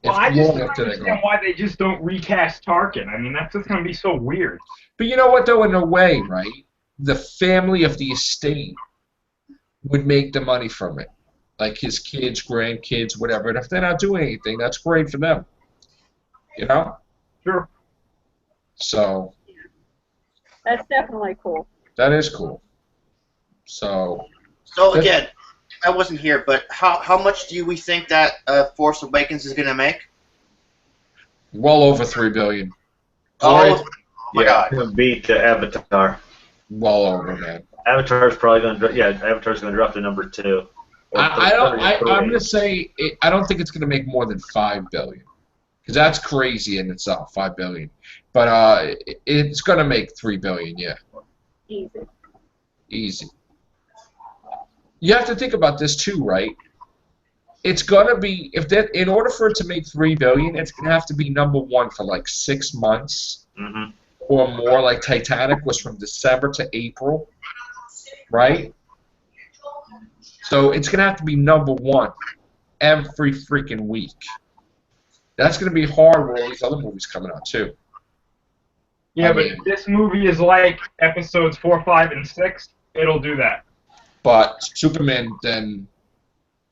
Well, I just long don't after they understand go. why they just don't recast Tarkin. I mean, that's just gonna be so weird. But you know what, though, in a way, right? The family of the estate would make the money from it, like his kids, grandkids, whatever. And if they're not doing anything, that's great for them. You know. Sure. So That's definitely cool. that is cool. So So again, I wasn't here, but how much do we think that Force Awakens is going to make? well over $3 billion. Oh my Yeah, God! it's gonna beat Avatar. Well over, man. Avatar's probably gonna Avatar's gonna drop to number 2. Or I'm three. gonna say I don't think it's gonna make more than $5 billion, because that's crazy in itself, $5 billion. But it's gonna make $3 billion, yeah, Easy. easy. You have to think about this too, right? It's gonna be in order for it to make $3 billion, it's gonna have to be number one for like 6 months Mhm. or more. Like Titanic was from December to April, right? So it's gonna have to be number one every freaking week. That's gonna be hard with all these other movies coming out too. Yeah, I but mean- if this movie is like episodes 4, 5, and 6, it'll do that. But Superman, then,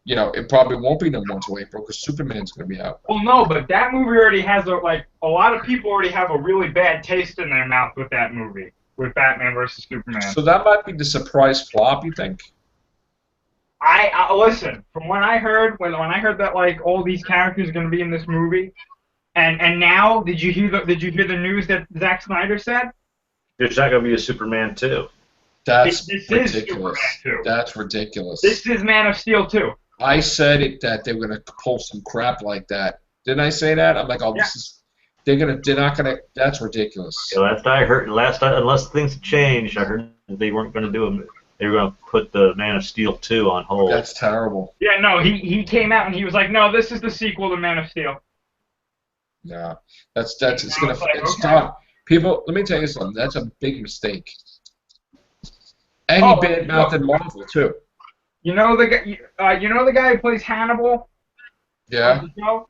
you know, it probably won't be number one till April because Superman's gonna be out. Well, no, but that movie already has a lot of people already have a really bad taste in their mouth with that movie, with Batman versus Superman. So that might be the surprise flop, you think? I listen, from when I heard that like all these characters are gonna be in this movie, and now did you hear the news that Zack Snyder said? There's not gonna be a Superman 2. That's This is ridiculous. Superman 2. That's ridiculous. This is Man of Steel 2. I said it that they were gonna pull some crap like that. Didn't I say that? I'm like, oh, this is. They're not gonna. That's ridiculous. Yeah, last I heard, unless things changed, I heard they weren't gonna do them. They were gonna put the Man of Steel 2 on hold. That's terrible. Yeah, no, he came out and he was like, no, this is the sequel to Man of Steel. No, it's gonna. It's like, It's okay. done. People, let me tell you something. That's a big mistake. And he bad-mouthed Marvel too. You know the guy. You know the guy who plays Hannibal. Yeah. On the show?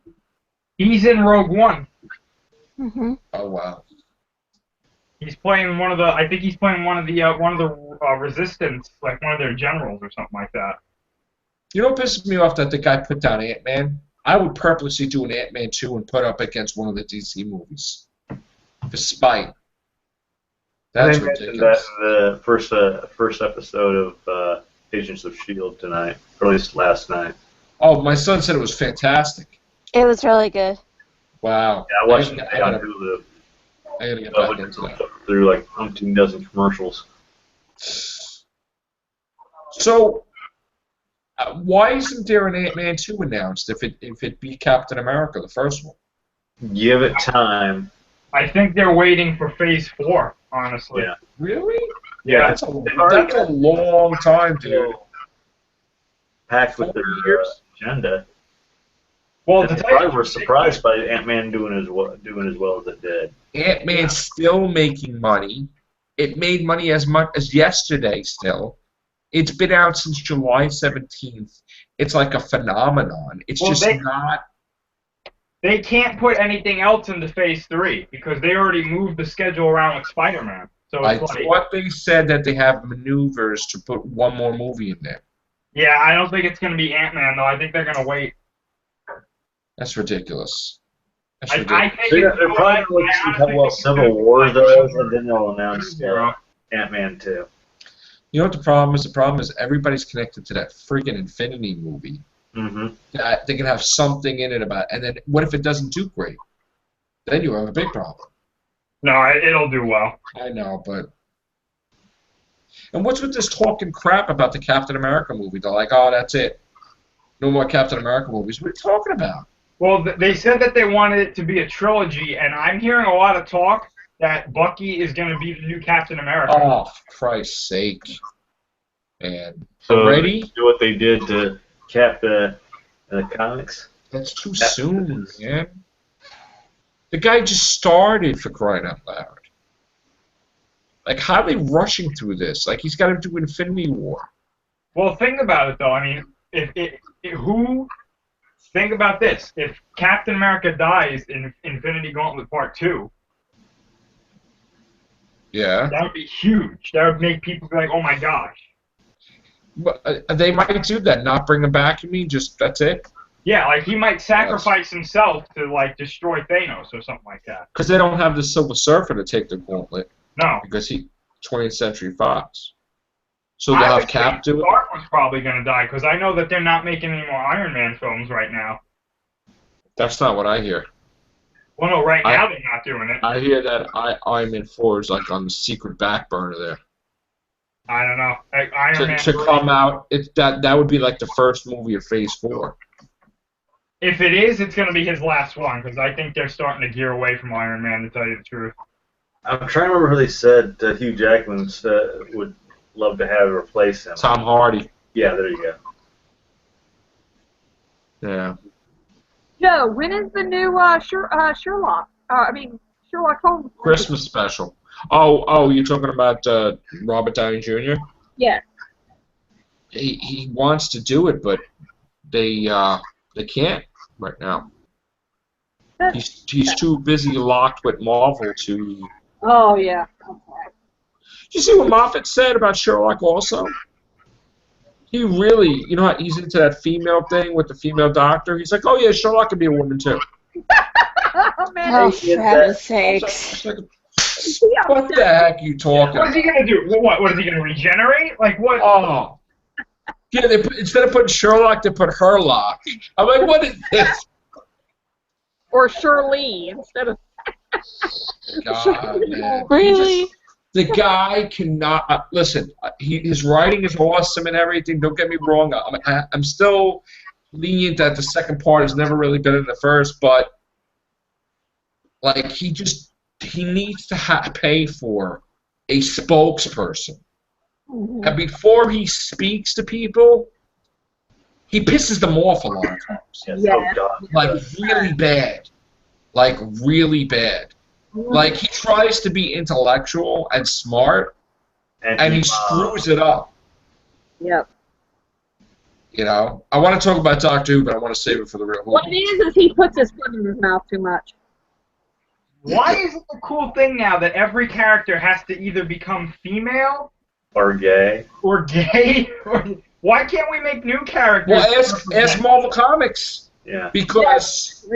He's in Rogue One. Mhm. Oh wow. He's playing one of the. I think he's playing one of the Resistance, like one of their generals or something like that. You know what pisses me off that the guy put down Ant-Man? I would purposely do an Ant-Man 2 and put up against one of the DC movies. For spite. That's they mentioned ridiculous. that in the first episode of Agents of S.H.I.E.L.D. tonight, or at least last night. Oh, my son said it was fantastic. It was really good. Wow. Yeah, I watched it on Hulu. I gotta get back into that. Through like 12 commercials. So, why isn't there an Ant-Man 2 announced if it beat Captain America, the first one? Give it time. I think they're waiting for Phase 4. Honestly. Yeah. Really? Yeah. That's a long time, dude. Packed with 4 their years? agenda. Well, They probably were surprised by Ant-Man doing as well as it did. Ant-Man's still making money. It made money as much as yesterday still. It's been out since July 17th. It's like a phenomenon. It's not... They can't put anything else into Phase 3 because they already moved the schedule around with Spider-Man. So I thought they said that they have maneuvers to put one more movie in there. Yeah, I don't think it's going to be Ant-Man, though. I think they're going to wait. That's ridiculous. I think They're probably going to see how well Civil War does, and then they'll announce Ant-Man 2. You know what the problem is? The problem is everybody's connected to that freaking Infinity movie. Mm-hmm. They can have something in it about, and then what if it doesn't do great? Then you have a big problem. No, it'll do well. I know, but... And what's with this talking crap about the Captain America movie? They're like, oh, that's it. No more Captain America movies. What are you talking about? Well, they said that they wanted it to be a trilogy, and I'm hearing a lot of talk that Bucky is going to be the new Captain America. Oh, for Christ's sake. And So ready? do what they did to Cap the comics. That's too soon, man. The guy just started, for crying out loud. Like, how are they rushing through this? Like, he's got to do Infinity War. Well, think about it, though. I mean, think about this. If Captain America dies in Infinity Gauntlet Part 2, yeah, that would be huge. That would make people be like, oh my gosh. But they might do that, not bring him back, you mean? Just, that's it? Yeah, like he might sacrifice himself to, like, destroy Thanos or something like that. Because they don't have the Silver Surfer to take the gauntlet. No. Because 20th Century Fox. So they'll have Cap do it? Clark was probably going to die, because I know that they're not making any more Iron Man films right now. That's not what I hear. Well, no, right now they're not doing it. I hear that Iron Man 4 is like on the secret back burner there. I don't know. Like, Iron Man to come out, that would be like the first movie of Phase 4. If it is, it's going to be his last one, because I think they're starting to gear away from Iron Man, to tell you the truth. I'm trying to remember who they said Hugh Jackman would love to have replace him. Tom Hardy. Yeah, there you go. Yeah. Joe, when is the new Sherlock? Sherlock Holmes. Christmas special. Oh, you're talking about Robert Downey Jr.? Yeah. He wants to do it, but they can't right now. He's too busy locked with Marvel to. Oh yeah. Okay. Did you see what Moffat said about Sherlock also? He really, he's into that female thing with the female doctor. He's like, oh yeah, Sherlock could be a woman too. Oh man. Oh, for heaven's sakes. What the heck are you talking What's he going to do? What is he going to regenerate? Like what? Oh. Yeah, instead of putting Sherlock, they put Herlock. I'm like, what is this? Or Shirley instead of. God, man. Really? The guy cannot listen. His writing is awesome and everything. Don't get me wrong. I'm still lenient that the second part has never really been in the first, but like he needs to pay for a spokesperson. Mm-hmm. And before he speaks to people, he pisses them off a lot of times. Yeah. Like really bad. Like really bad. Like he tries to be intellectual and smart, and he screws it up. Yep. You know, I want to talk about Doctor Who, but I want to save it for the real movie. What it is he puts his foot in his mouth too much. Why is it a cool thing now that every character has to either become female Or gay. or gay? Or why can't we make new characters? Well, ask Marvel Comics. Yeah. Because,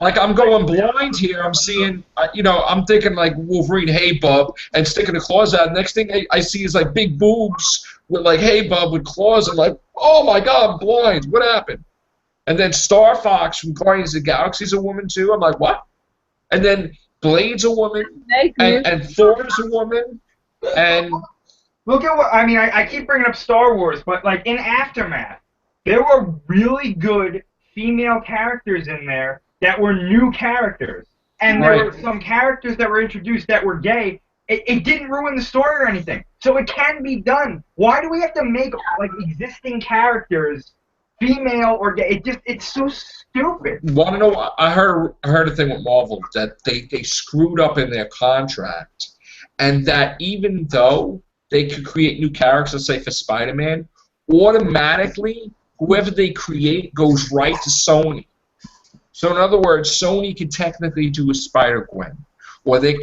like, I'm going blind here. I'm seeing, you know, I'm thinking, like, Wolverine, hey, bub, and sticking the claws out. Next thing I see is, like, big boobs with, like, hey, bub, with claws. I'm like, oh, my God, I'm blind. What happened? And then Star Fox from Guardians of the Galaxy is a woman, too. I'm like, what? And then Blade's a woman, and Thor's a woman, and... Look at what, I mean, I keep bringing up Star Wars, but, like, in Aftermath, there were really good female characters in there that were new characters. And there were some characters that were introduced that were gay. It didn't ruin the story or anything. So it can be done. Why do we have to make, like, existing characters female or gay? It's so stupid. Want to know what? I heard a thing with Marvel that they screwed up in their contract, and that even though they could create new characters, let's say for Spider-Man, automatically whoever they create goes right to Sony. So in other words, Sony can technically do a Spider-Gwen.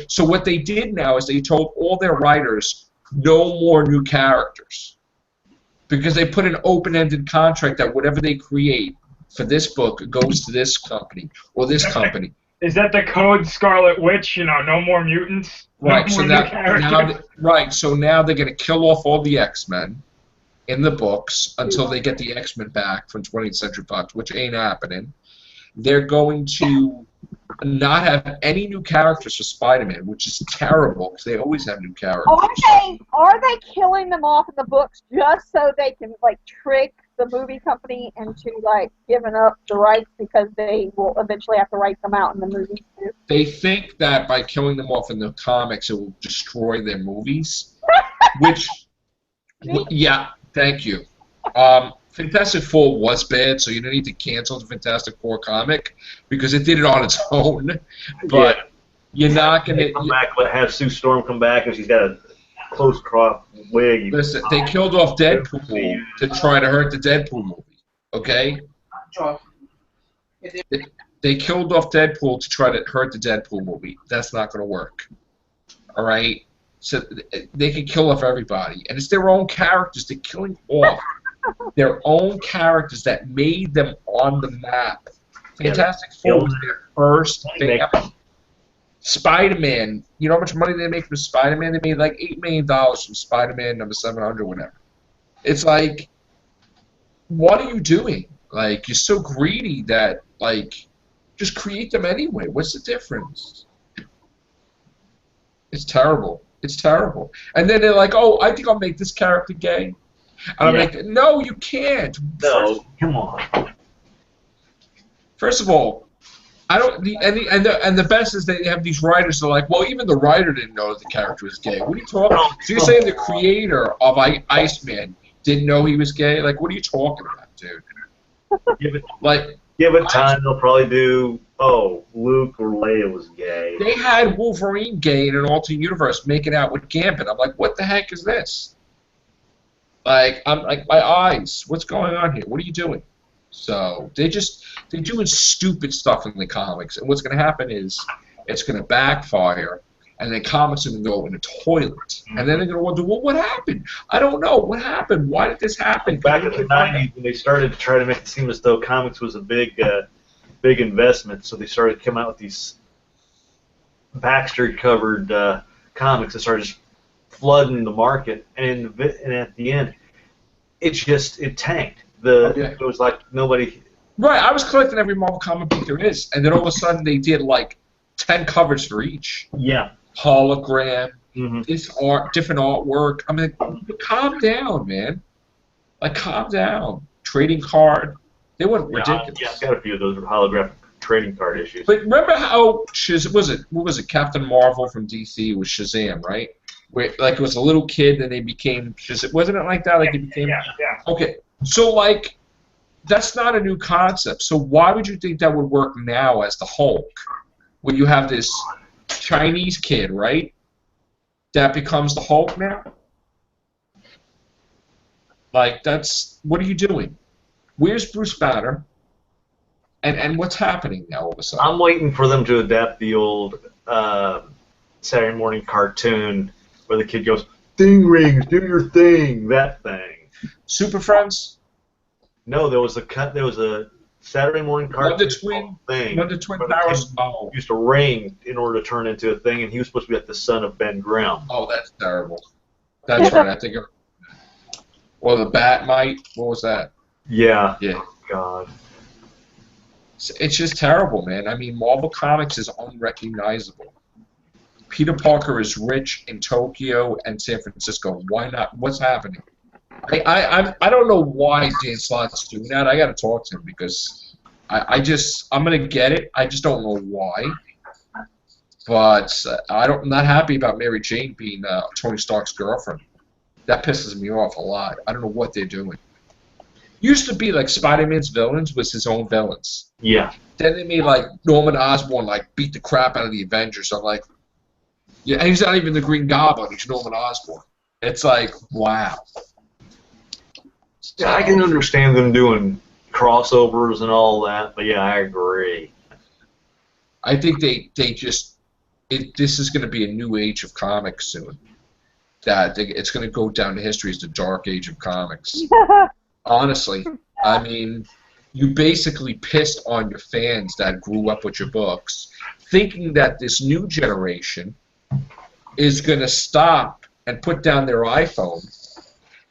So what they did now is they told all their writers no more new characters. Because they put an open-ended contract that whatever they create for this book goes to this company or this company. Is that the code Scarlet Witch? You know, no more mutants? Right, No so more new characters? so now they're going to kill off all the X-Men in the books until they get the X-Men back from 20th Century Fox, which ain't happening. They're going to not have any new characters for Spider-Man, which is terrible because they always have new characters. Are they killing them off in the books just so they can like trick the movie company into like giving up the rights because they will eventually have to write them out in the movies too? They think that by killing them off in the comics, it will destroy their movies, which, yeah, thank you. Fantastic Four was bad, so you don't need to cancel the Fantastic Four comic because it did it on its own. But you're not going to come back. Have Sue Storm come back, and she's got a close crop wig. Listen, they killed off Deadpool to try to hurt the Deadpool movie. Okay. They killed off Deadpool to try to hurt the Deadpool movie. That's not going to work. All right. So they can kill off everybody, and it's their own characters. They're killing off their own characters that made them on the map. Fantastic Four was their first thing. Spider-Man, you know how much money they make from Spider-Man? They made like $8 million from Spider-Man number 700, whatever. It's like, what are you doing? Like, you're so greedy that, like, just create them anyway. What's the difference? It's terrible. It's terrible. And then they're like, oh, I think I'll make this character gay. And I'm like, no, you can't. No, come on. First of all, I don't. And the best is they have these writers that are like, well, even the writer didn't know that the character was gay. What are you talking about? So you're saying the creator of Iceman didn't know he was gay? Like, what are you talking about, dude? Give it time. They'll probably do. Oh, Luke or Leia was gay. They had Wolverine gay in an alternate universe, making out with Gambit. I'm like, what the heck is this? Like, I'm like, my eyes. What's going on here? What are you doing? So they're doing stupid stuff in the comics, and what's going to happen is it's going to backfire, and then comics are going to go in the toilet, and then they're going to wonder, well, what happened? I don't know. What happened? Why did this happen? Back in the 90s, when they started to try to make it seem as though comics was a big investment, so they started to come out with these Baxter-covered comics that started just flooding the market, and at the end, it tanked. It was like nobody. Right, I was collecting every Marvel comic book there is, and then all of a sudden they did like 10 covers for each. Yeah. Hologram, this different artwork. I mean, calm down, man. Like, calm down. Trading card. They went ridiculous. Yeah, I've got a few of those holographic trading card issues. But remember how what was it? Captain Marvel from DC was Shazam, right? Where like it was a little kid, and they became Shazam. Wasn't it like that? Like he became. Yeah. Okay, so like that's not a new concept. So why would you think that would work now as the Hulk, where you have this Chinese kid, right, that becomes the Hulk now? Like, what are you doing? Where's Bruce Banner? And what's happening now all of a sudden? I'm waiting for them to adapt the old Saturday morning cartoon where the kid goes, "Thing rings, do your thing," that thing. Super Friends? No, there was a Saturday morning cartoon thing. Wonder Twin where the Powers? kid Oh. used to ring in order to turn into a thing, and he was supposed to be like the son of Ben Grimm. Oh, that's terrible. That's right. I think. Or the Batmite. What was that? Yeah. Yeah. God. It's just terrible, man. I mean, Marvel Comics is unrecognizable. Peter Parker is rich in Tokyo and San Francisco. Why not? What's happening? I don't know why Dan Slott's doing that. I got to talk to him because I'm gonna get it. I just don't know why. But I'm not happy about Mary Jane being Tony Stark's girlfriend. That pisses me off a lot. I don't know what they're doing. Used to be like Spider-Man's villains was his own villains. Yeah. Then they made like Norman Osborn like beat the crap out of the Avengers. I'm like, yeah, and he's not even the Green Goblin. He's Norman Osborn. It's like, wow. Yeah, I can understand them doing crossovers and all that, but yeah, I agree. I think this is going to be a new age of comics soon. It's going to go down to history as the dark age of comics. Honestly, I mean, you basically pissed on your fans that grew up with your books, thinking that this new generation is going to stop and put down their iPhone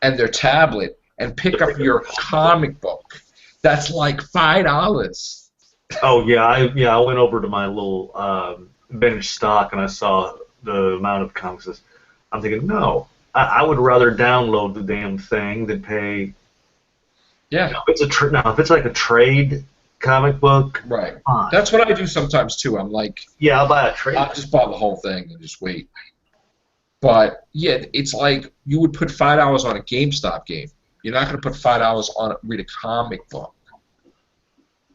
and their tablet and pick up your comic book. That's like $5. Oh yeah, I went over to my little vintage stock and I saw the amount of comics. I'm thinking, no, I would rather download the damn thing than pay. Yeah. If it's like a trade comic book, right. Fine. That's what I do sometimes too. I'm like, yeah, I'll buy a trade. I'll just buy the whole thing and just wait. But yeah, it's like you would put $5 on a GameStop game. You're not going to put $5 on read a comic book,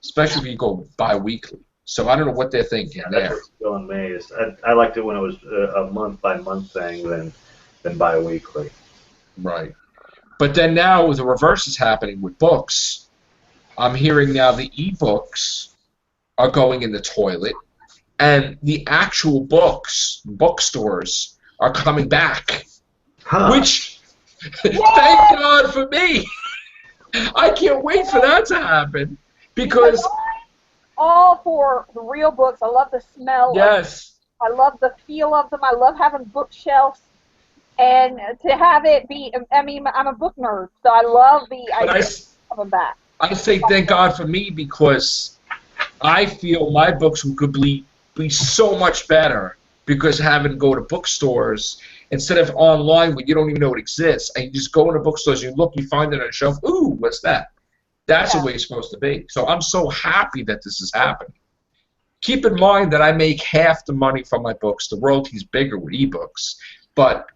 especially if you go bi-weekly. So I don't know what they're thinking there. That's what's going amazed. I liked it when it was a month-by-month thing than bi-weekly. Right. But then now the reverse is happening with books. I'm hearing now the e-books are going in the toilet, and the actual bookstores are coming back. Huh. Which, thank God for me. I can't wait for that to happen because all for the real books. I love the smell. Yes. I love the feel of them. I love having bookshelves. And to have it be, I mean, I'm a book nerd, so I love the idea of them back. I say thank God for me because I feel my books could be so much better because having to go to bookstores instead of online where you don't even know it exists, and you just go into bookstores, you look, you find it on a shelf, ooh, what's that? That's the way it's supposed to be. So I'm so happy that this is happening. Keep in mind that I make half the money from my books. The royalty's bigger with ebooks, but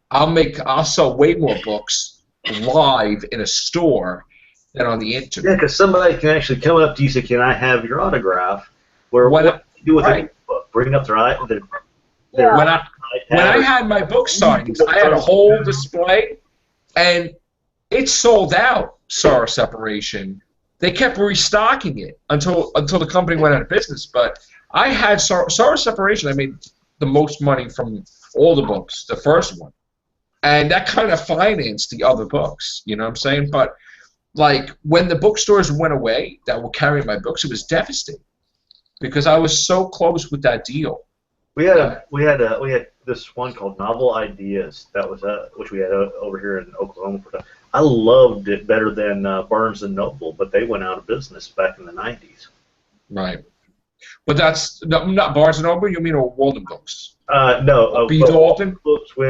I'll sell way more books live in a store than on the internet. Yeah, because somebody can actually come up to you and say, "Can I have your autograph?" Where what do you do with a book? Bring up their When I had my book signings, I had a whole display, and it sold out. Sorrow Separation. They kept restocking it until the company went out of business. But I had Sorrow Separation. I made the most money from all the books, the first one. And that kind of financed the other books, you know what I'm saying? But, like, when the bookstores went away that were carrying my books, it was devastating because I was so close with that deal. We had this one called Novel Ideas that was which we had over here in Oklahoma. I loved it better than Barnes and Noble, but they went out of business back in the 90s. Right. But that's not Barnes and Noble. You mean Walden Books? No. B. Dalton. Books we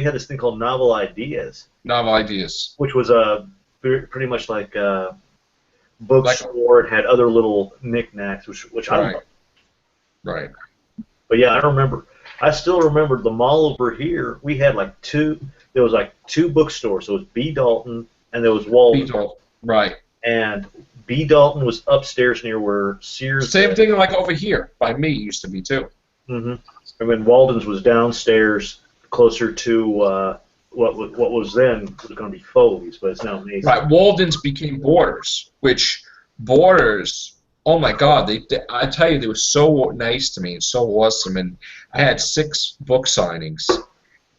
had this thing called Novel Ideas. Novel Ideas. Which was pretty much like a bookstore. It had other little knickknacks, which I loved. Right. But yeah, I still remember the mall over here. We had there was two bookstores. So it was B. Dalton and there was Walden. B. Dalton. Right. And B. Dalton was upstairs near where Sears. Same thing like over here by me used to be too. Mm-hmm. And then Walden's was downstairs, closer to what was then was going to be Foley's, but it's now Macy's. Right, Walden's became Borders, which Borders, oh my God, I tell you, they were so nice to me and so awesome, and I had 6 book signings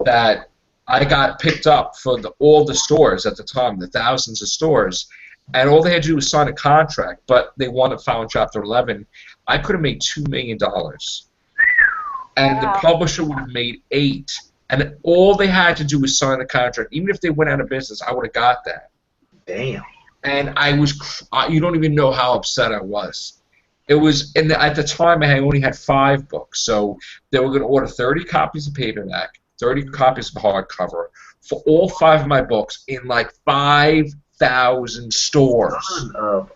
that I got picked up for all the stores at the time, the thousands of stores, and all they had to do was sign a contract, but they wanted Found Chapter 11. I could have made $2 million, and the publisher would have made 8, and all they had to do was sign the contract. Even if they went out of business, I would have got that. Damn. And I was, you don't even know how upset I was. It was, and at the time I only had 5 books, so they were going to order 30 copies of paperback, 30 copies of hardcover for all 5 of my books in like 5,000 stores. Oh,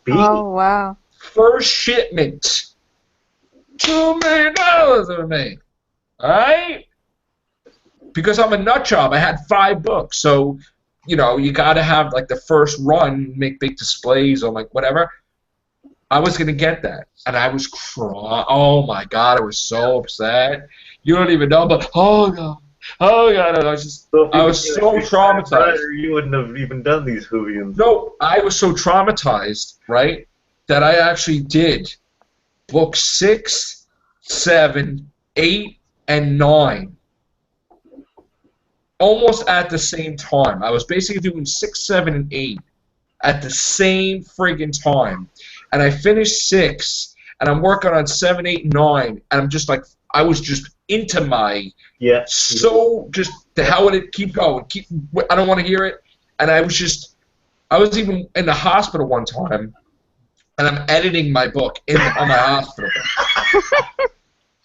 wow. First shipment, $2 million for me. All right? Because I'm a nut job. I had 5 books, so you know you got to have like the first run, make big displays or like whatever. I was gonna get that, and I was crying. Oh my God, I was so upset. You don't even know, but oh God, I was so traumatized. You wouldn't have even done these Whovians. No, I was so traumatized, right, that I actually did book 6, 7, 8, and 9. Almost at the same time. I was basically doing 6, 7, and 8 at the same friggin' time. And I finished 6, and I'm working on 7, 8, and 9, and I'm just like, I was just into my, just, the hell with it, keep going, I don't want to hear it. And I was even in the hospital one time, and I'm editing my book on my hospital bed.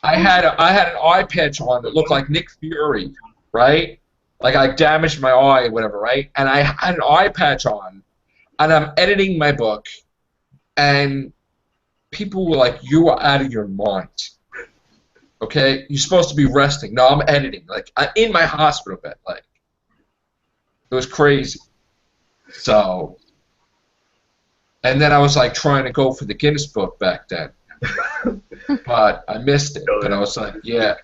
I had an eye patch on that looked like Nick Fury, right? Like I damaged my eye or whatever, right? And I had an eye patch on, and I'm editing my book, and people were like, "You are out of your mind. Okay, you're supposed to be resting." No, I'm editing. Like I'm in my hospital bed. Like it was crazy. So, and then I was like trying to go for the Guinness Book back then, but I missed it. But I was like, yeah,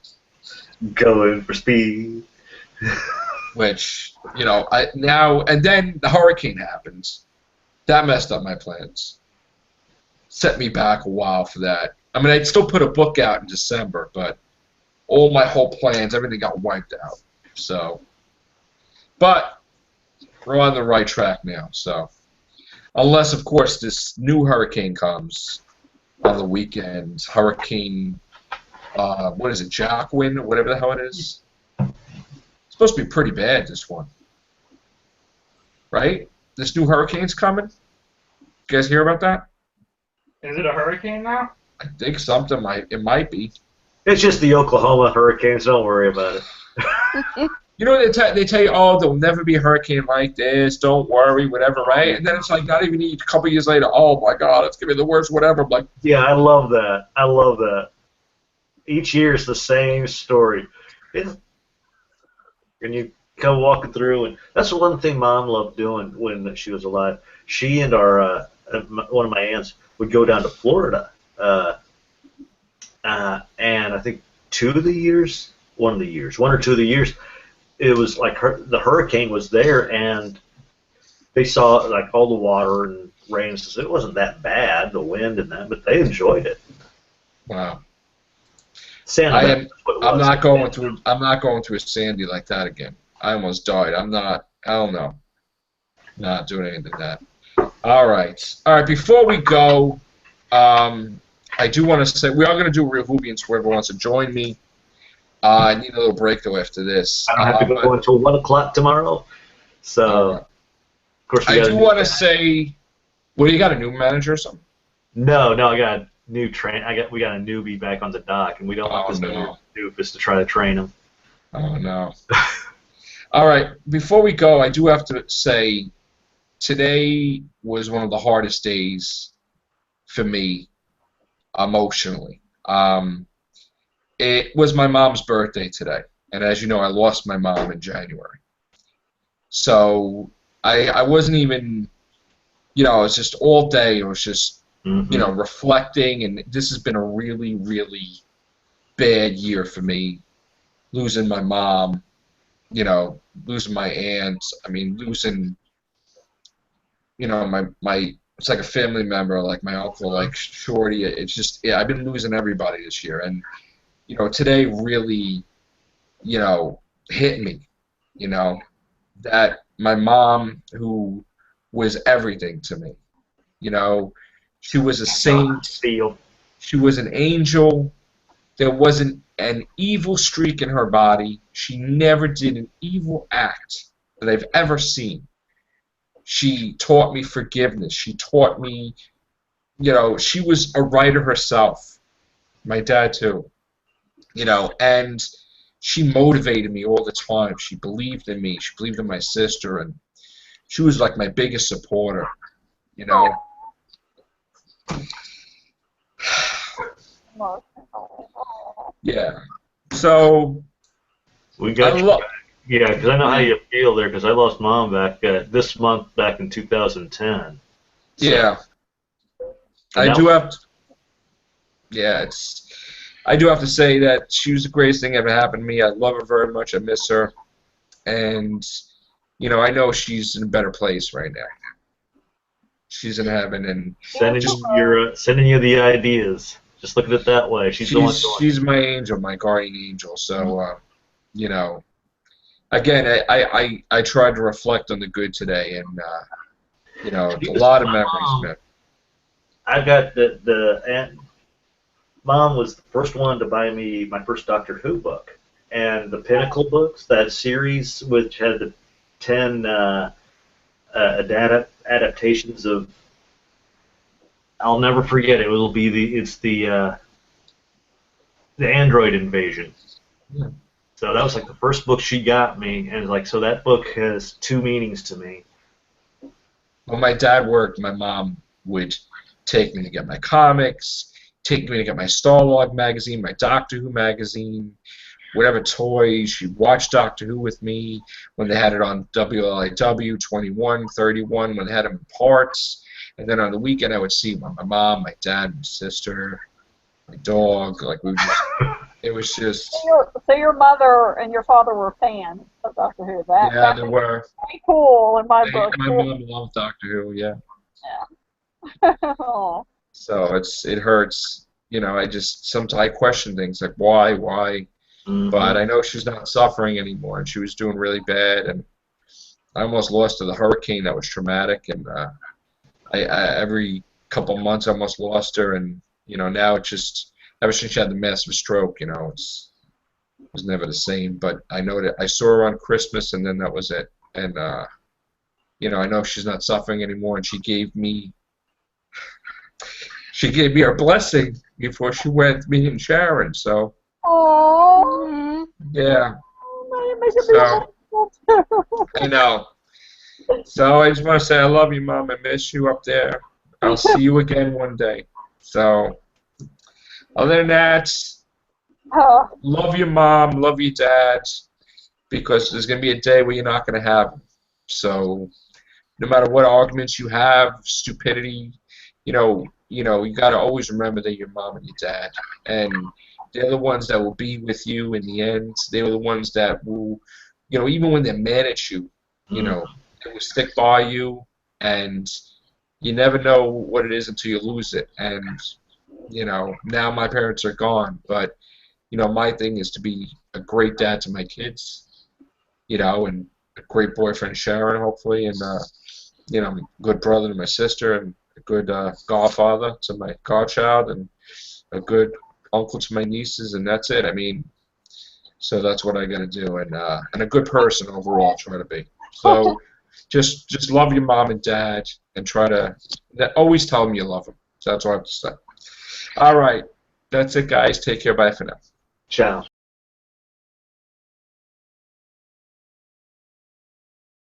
going for speed. Which, you know, and then the hurricane happens. That messed up my plans. Set me back a while for that. I mean, I'd still put a book out in December, but all my whole plans, everything got wiped out. So, but we're on the right track now. So, unless, of course, this new hurricane comes on the weekend. Hurricane, what is it, Jacqueline, or whatever the hell it is. Supposed to be pretty bad, this one. Right? This new hurricane's coming? You guys hear about that? Is it a hurricane now? I think something it might be. It's just the Oklahoma hurricanes. Don't worry about it. You know, they tell you, oh, there'll never be a hurricane like this. Don't worry, whatever, right? And then it's like not even a couple years later, oh my God, it's gonna be the worst, whatever. I'm like, yeah, I love that. I love that. Each year is the same story. And you come walking through, and that's the one thing Mom loved doing when she was alive. She and our one of my aunts would go down to Florida, and I think one or two of the years, it was like the hurricane was there, and they saw like all the water and rain. So it wasn't that bad, the wind and that, but they enjoyed it. Wow. I'm not going through a Sandy like that again. I almost died. Hell no. Not doing anything like that. All right. Before we go, I do want to say we are going to do a Real Whovians. Whoever wants to join me. I need a little break though after this. I don't have to go until 1 o'clock tomorrow. So, of course, I do want to say, you got a new manager or something? No, I got a new we got a newbie back on the dock, and we don't want this doofus to try to train him. Oh no. All right. Before we go, I do have to say, today was one of the hardest days for me emotionally. It was my mom's birthday today, and as you know, I lost my mom in January. So I wasn't even, it was just all day. It was just, reflecting, and this has been a really, really bad year for me, losing my mom. you know, losing my aunt. I mean, losing, you know, my it's like a family member, like my uncle, like Shorty. It's just, yeah, I've been losing everybody this year, and you know, today really, you know, hit me, you know, that my mom, who was everything to me, you know, she was a saint, Feel. she was an angel. There wasn't an evil streak in her body. She never did an evil act that I've ever seen. She taught me forgiveness. She taught me, you know, she was a writer herself. My dad too, you know, and she motivated me all the time. She believed in me. She believed in my sister, and she was like my biggest supporter, you know. Yeah. So We I got you. love. Yeah, because I know how you feel there. Because I lost mom back this month, back in 2010. So, Yeah. I that do was- have. Yeah, it's. I do have to say that she was the greatest thing ever happened to me. I love her very much. I miss her, and you know, I know she's in a better place right now. She's in heaven, and sending you the ideas. Just look at it that way. She's the one doing she's my angel, my guardian angel. So, you know, again, I tried to reflect on the good today, and you know, it. a lot of memories, man. I got the aunt. Mom was the first one to buy me my first Doctor Who book, and the Pinnacle books, that series which had the 10 adaptations of. I'll never forget. It will be the Android invasion. Yeah. So that was like the first book she got me, and like so that book has two meanings to me. When my dad worked, my mom would take me to get my comics, take me to get my Starlog magazine, my Doctor Who magazine, whatever toys. She'd watch Doctor Who with me when they had it on WLIW 21, 31, when they had them in parts. And then on the weekend, I would see my mom, my dad, my sister, my dog. Like we would just, it was just. So your mother and your father were fans of Doctor Who. Yeah, they were. Pretty cool in my book. My mom loved Doctor Who. Yeah. Yeah. Oh. So it hurts. You know, I just sometimes I question things like why. Mm-hmm. But I know she's not suffering anymore, and she was doing really bad, and I almost lost to the hurricane. That was traumatic, and I every couple months I almost lost her, and you know now it's just ever since she had the massive stroke, you know it was never the same. But I know that I saw her on Christmas, and then that was it. And you know I know she's not suffering anymore, and she gave me her blessing before she went. Me and Sharon, so Oh. yeah. So. I know. So I just want to say I love you, Mom. I miss you up there. I'll see you again one day. So, other than that, love your mom, love your dad, because there's going to be a day where you're not going to have them. So, no matter what arguments you have, stupidity, you got to always remember that your mom and your dad, and they're the ones that will be with you in the end. They're the ones that will, even when they're mad at you, they will stick by you, and you never know what it is until you lose it. And, now my parents are gone, but, my thing is to be a great dad to my kids, and a great boyfriend, Sharon, hopefully, and, a good brother to my sister, and a good godfather to my godchild, and a good uncle to my nieces, and that's it. I mean, so that's what I got to do, and a good person overall, try to be. So just love your mom and dad, and try to always tell them you love them. So that's what I have to say. All right, that's it, guys. Take care. Bye for now. Ciao.